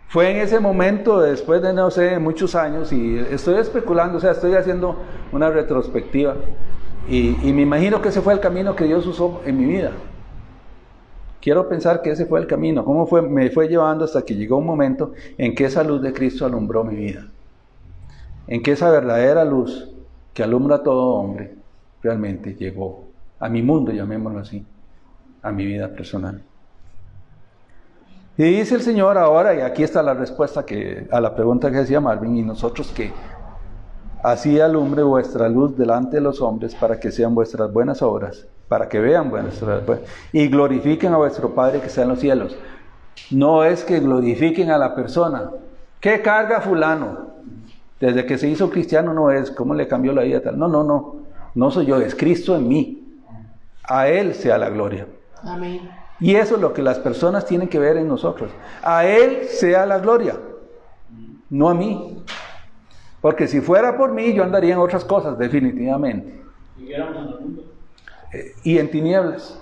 Fue en ese momento, después de no sé, muchos años, y estoy especulando, o sea, estoy haciendo una retrospectiva, y me imagino que ese fue el camino que Dios usó en mi vida. Quiero pensar que ese fue el camino, me fue llevando hasta que llegó un momento en que esa luz de Cristo alumbró mi vida. En que esa verdadera luz que alumbra a todo hombre, realmente llegó a mi mundo, llamémoslo así, a mi vida personal. Y dice el Señor ahora, y aquí está la respuesta a la pregunta que hacía Marvin, y nosotros que así alumbre vuestra luz delante de los hombres para que sean vuestras buenas obras, para que vean vuestras buenas y glorifiquen a vuestro Padre que está en los cielos. No es que glorifiquen a la persona. ¿Qué carga fulano? Desde que se hizo cristiano no es, ¿cómo le cambió la vida tal? No soy yo, es Cristo en mí. A Él sea la gloria. Amén. Y eso es lo que las personas tienen que ver en nosotros. A Él sea la gloria, no a mí. Porque si fuera por mí, yo andaría en otras cosas, definitivamente. Y en tinieblas.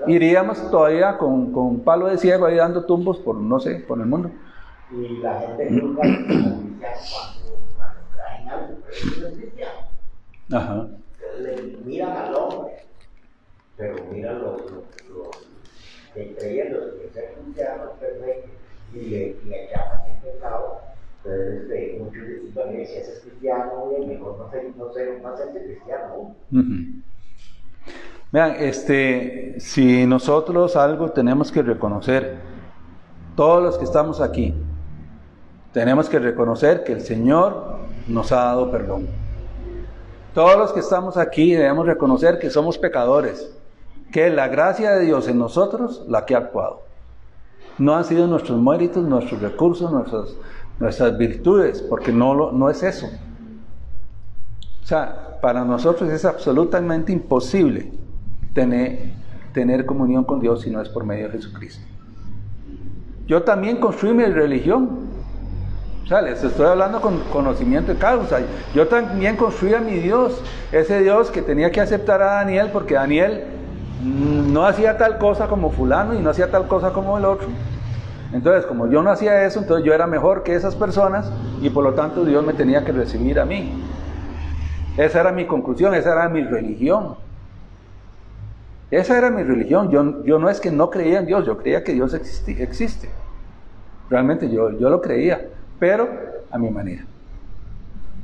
Iríamos todavía con palo de ciego ahí dando tumbos por, no sé, por el mundo. Y la gente nunca es cuando traen algo, pero eso es cristiano. Ajá. Le miran al hombre, pero miran los que creyen, los que ser cristianos perfectos y le llaman el pecado. Entonces, muchos dicen, bueno, si ese es cristiano, mejor no ser cristiano. Vean, si nosotros algo tenemos que reconocer, todos los que estamos aquí, tenemos que reconocer que el Señor nos ha dado perdón. Todos los que estamos aquí debemos reconocer que somos pecadores, que es la gracia de Dios en nosotros la que ha actuado. No han sido nuestros méritos, nuestros recursos, nuestras virtudes, porque no es eso. O sea, para nosotros es absolutamente imposible tener comunión con Dios si no es por medio de Jesucristo. Yo también construí mi religión. O sea, les estoy hablando con conocimiento de causa. Yo también construí a mi Dios, ese Dios que tenía que aceptar a Daniel, porque Daniel no hacía tal cosa como fulano y no hacía tal cosa como el otro. Entonces, como yo no hacía eso, entonces yo era mejor que esas personas y por lo tanto Dios me tenía que recibir a mí. Esa era mi conclusión, esa era mi religión. Esa era mi religión. Yo no es que no creía en Dios, yo creía que Dios existe. Realmente yo lo creía, pero a mi manera.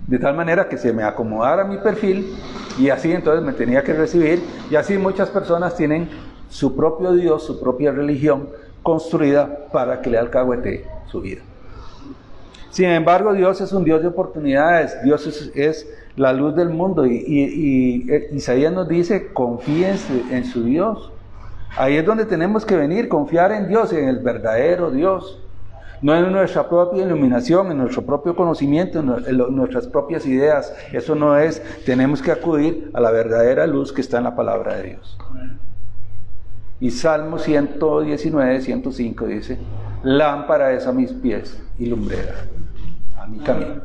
De tal manera que se me acomodara mi perfil y así entonces me tenía que recibir. Y así muchas personas tienen su propio Dios, su propia religión construida para que le alcahuetee su vida. Sin embargo, Dios es un Dios de oportunidades. Dios es la luz del mundo y Isaías nos dice, confíen en su Dios. Ahí es donde tenemos que venir, confiar en Dios, en el verdadero Dios. No en nuestra propia iluminación, en nuestro propio conocimiento, en nuestras propias ideas. Eso no es, tenemos que acudir a la verdadera luz que está en la palabra de Dios. Y Salmo 119, 105 dice, lámpara es a mis pies y lumbrera a mi camino.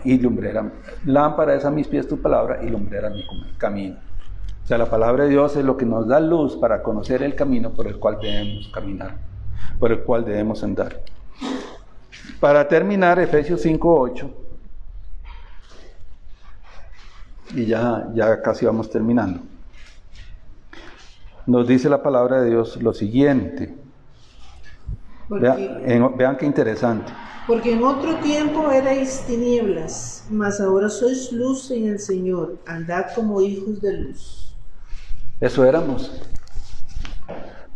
Y lumbrera, lámpara es a mis pies tu palabra y lumbrera mi camino. O sea, la palabra de Dios es lo que nos da luz para conocer el camino por el cual debemos caminar, por el cual debemos andar. Para terminar, Efesios 5:8, y ya casi vamos terminando. Nos dice la palabra de Dios lo siguiente. Vean qué interesante. Porque en otro tiempo erais tinieblas, mas ahora sois luz en el Señor. Andad como hijos de luz. Eso éramos.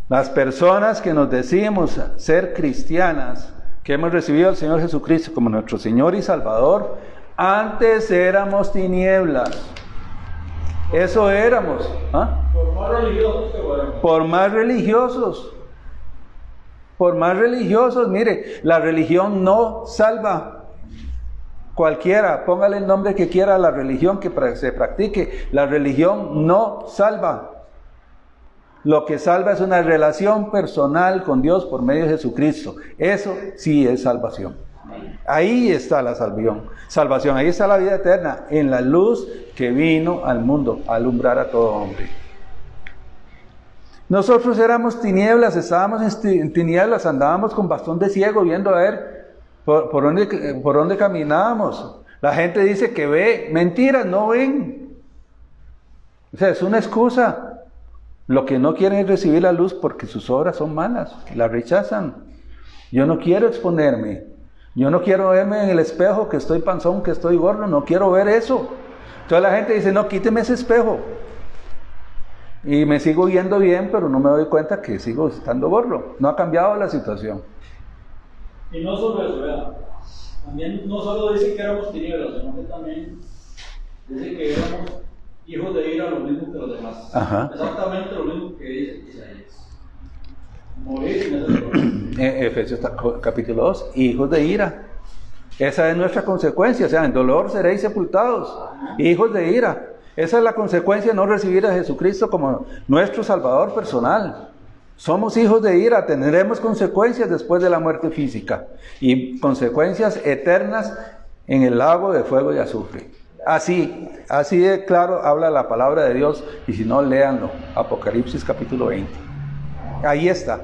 Las personas que nos decimos ser cristianas, que hemos recibido al Señor Jesucristo como nuestro Señor y Salvador, antes éramos tinieblas. Eso éramos. ¿Ah? Por más religiosos que fuéramos. Por más religiosos. Por más religiosos. Mire, la religión no salva. Cualquiera, póngale el nombre que quiera a la religión que se practique. La religión no salva. Lo que salva es una relación personal con Dios por medio de Jesucristo. Eso sí es salvación. Ahí está la salvación. Ahí está la vida eterna, en la luz que vino al mundo a alumbrar a todo hombre. Nosotros éramos tinieblas, estábamos en tinieblas, andábamos con bastón de ciego viendo a ver por dónde caminábamos. La gente dice que ve, mentira, no ven. O sea, es una excusa. Lo que no quieren es recibir la luz porque sus obras son malas, la rechazan. Yo no quiero exponerme. Yo no quiero verme en el espejo que estoy panzón, que estoy gordo, no quiero ver eso. Entonces la gente dice, no, quíteme ese espejo. Y me sigo viendo bien, pero no me doy cuenta que sigo estando gordo. No ha cambiado la situación. Y no solo eso, vean. También no solo dice que éramos tinieblas, sino que también dice que éramos hijos de ira, lo mismo que los demás. Ajá. Exactamente lo mismo que dice Isaías. Morir en ese Efesios capítulo 2, hijos de ira. Esa es nuestra consecuencia, o sea, en dolor seréis sepultados, hijos de ira. Esa es la consecuencia de no recibir a Jesucristo como nuestro Salvador personal. Somos hijos de ira, tendremos consecuencias después de la muerte física y consecuencias eternas en el lago de fuego y azufre. Así de claro habla la palabra de Dios, y si no, léanlo, Apocalipsis capítulo 20. Ahí está.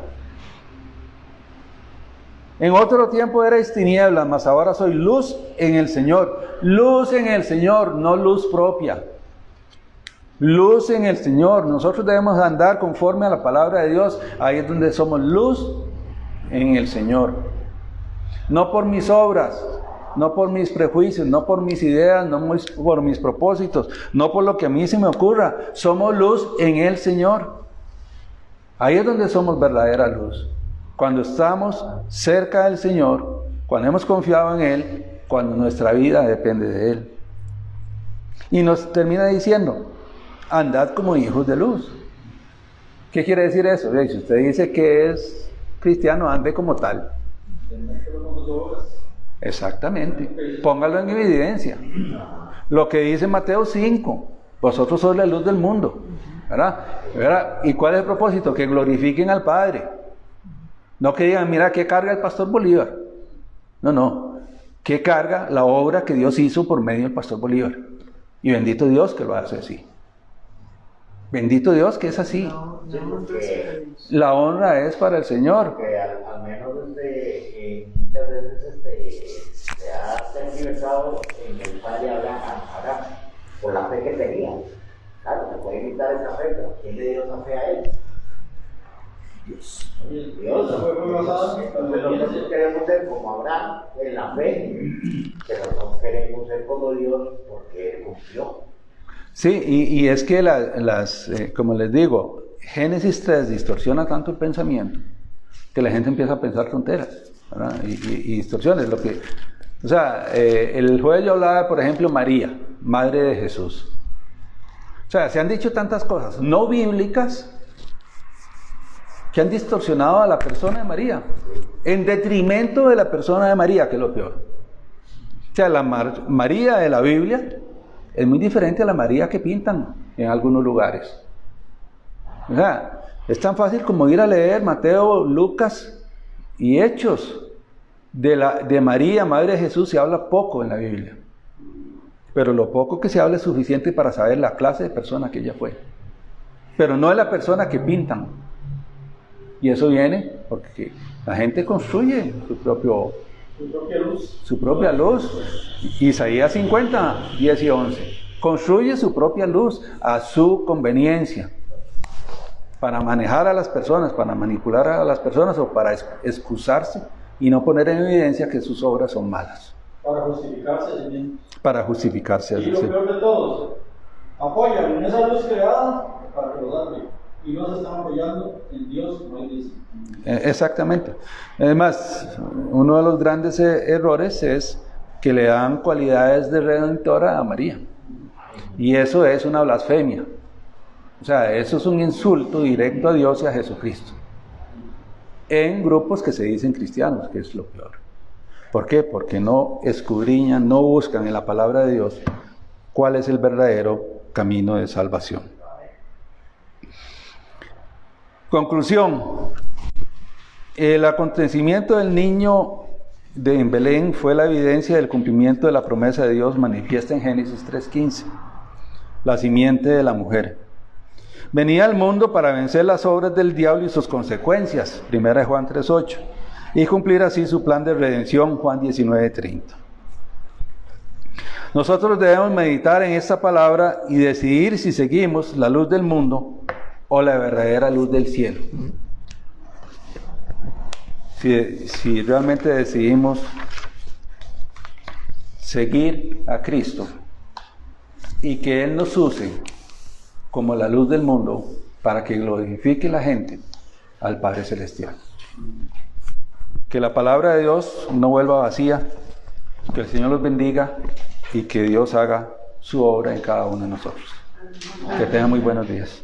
En otro tiempo erais tinieblas, mas ahora soy luz en el Señor. Luz en el Señor, no luz propia. Luz en el Señor. Nosotros debemos andar conforme a la palabra de Dios. Ahí es donde somos luz en el Señor. No por mis obras, no por mis prejuicios, no por mis ideas, no por mis propósitos, no por lo que a mí se me ocurra. Somos luz en el Señor. Ahí es donde somos verdadera luz. Cuando estamos cerca del Señor, cuando hemos confiado en Él, cuando nuestra vida depende de Él. Y nos termina diciendo, andad como hijos de luz. ¿Qué quiere decir eso? Si usted dice que es cristiano, ande como tal. Exactamente. Póngalo en evidencia. Lo que dice Mateo 5, vosotros sois la luz del mundo. ¿Verdad? ¿Y cuál es el propósito? Que glorifiquen al Padre. No que digan, mira, ¿qué carga el pastor Bolívar? No. ¿Qué carga la obra que Dios hizo por medio del pastor Bolívar? Y bendito Dios que lo hace así. Bendito Dios que es así. No, Sí, porque La honra es para el Señor. al menos muchas veces se ha tergiversado en el padre Abraham por la fe que tenía. Claro, se puede imitar esa fe, pero ¿quién le dio esa fe a él? Dios. Entonces nosotros queremos ser como Abraham en la fe, pero no queremos ser como Dios porque él cumplió. Sí, y es que como les digo, Génesis 3 distorsiona tanto el pensamiento que la gente empieza a pensar tonteras, ¿verdad? Y distorsiones. O sea, el jueves yo hablaba, por ejemplo, María, madre de Jesús. O sea, se han dicho tantas cosas no bíblicas que han distorsionado a la persona de María, en detrimento de la persona de María, que es lo peor. O sea, la María de la Biblia es muy diferente a la María que pintan en algunos lugares. O sea, es tan fácil como ir a leer Mateo, Lucas y Hechos. De María, madre de Jesús, se habla poco en la Biblia. Pero lo poco que se habla es suficiente para saber la clase de persona que ella fue. Pero no es la persona que pintan. Y eso viene porque la gente construye su propia luz. Isaías 50, 10 y 11. Construye su propia luz a su conveniencia. Para manejar a las personas, para manipular a las personas o para excusarse y no poner en evidencia que sus obras son malas. Para justificarse a sí mismo. Para justificarse a Y sí lo mismo. peor de todo, apoyan en esa luz creada para que los darle. Y no se están apoyando en Dios, no en Dios. Exactamente. Además, uno de los grandes errores es que le dan cualidades de redentora a María. Y eso es una blasfemia. O sea, eso es un insulto directo a Dios y a Jesucristo. En grupos que se dicen cristianos, que es lo peor. ¿Por qué? Porque no escudriñan, no buscan en la palabra de Dios cuál es el verdadero camino de salvación. Conclusión. El acontecimiento del niño en Belén fue la evidencia del cumplimiento de la promesa de Dios manifiesta en Génesis 3:15. La simiente de la mujer. Venía al mundo para vencer las obras del diablo y sus consecuencias, 1 Juan 3:8, y cumplir así su plan de redención, Juan 19:30. Nosotros debemos meditar en esta palabra y decidir si seguimos la luz del mundo o la verdadera luz del cielo. Si realmente decidimos seguir a Cristo y que Él nos use como la luz del mundo para que glorifique la gente al Padre Celestial. Que la palabra de Dios no vuelva vacía, que el Señor los bendiga y que Dios haga su obra en cada uno de nosotros. Que tengan muy buenos días.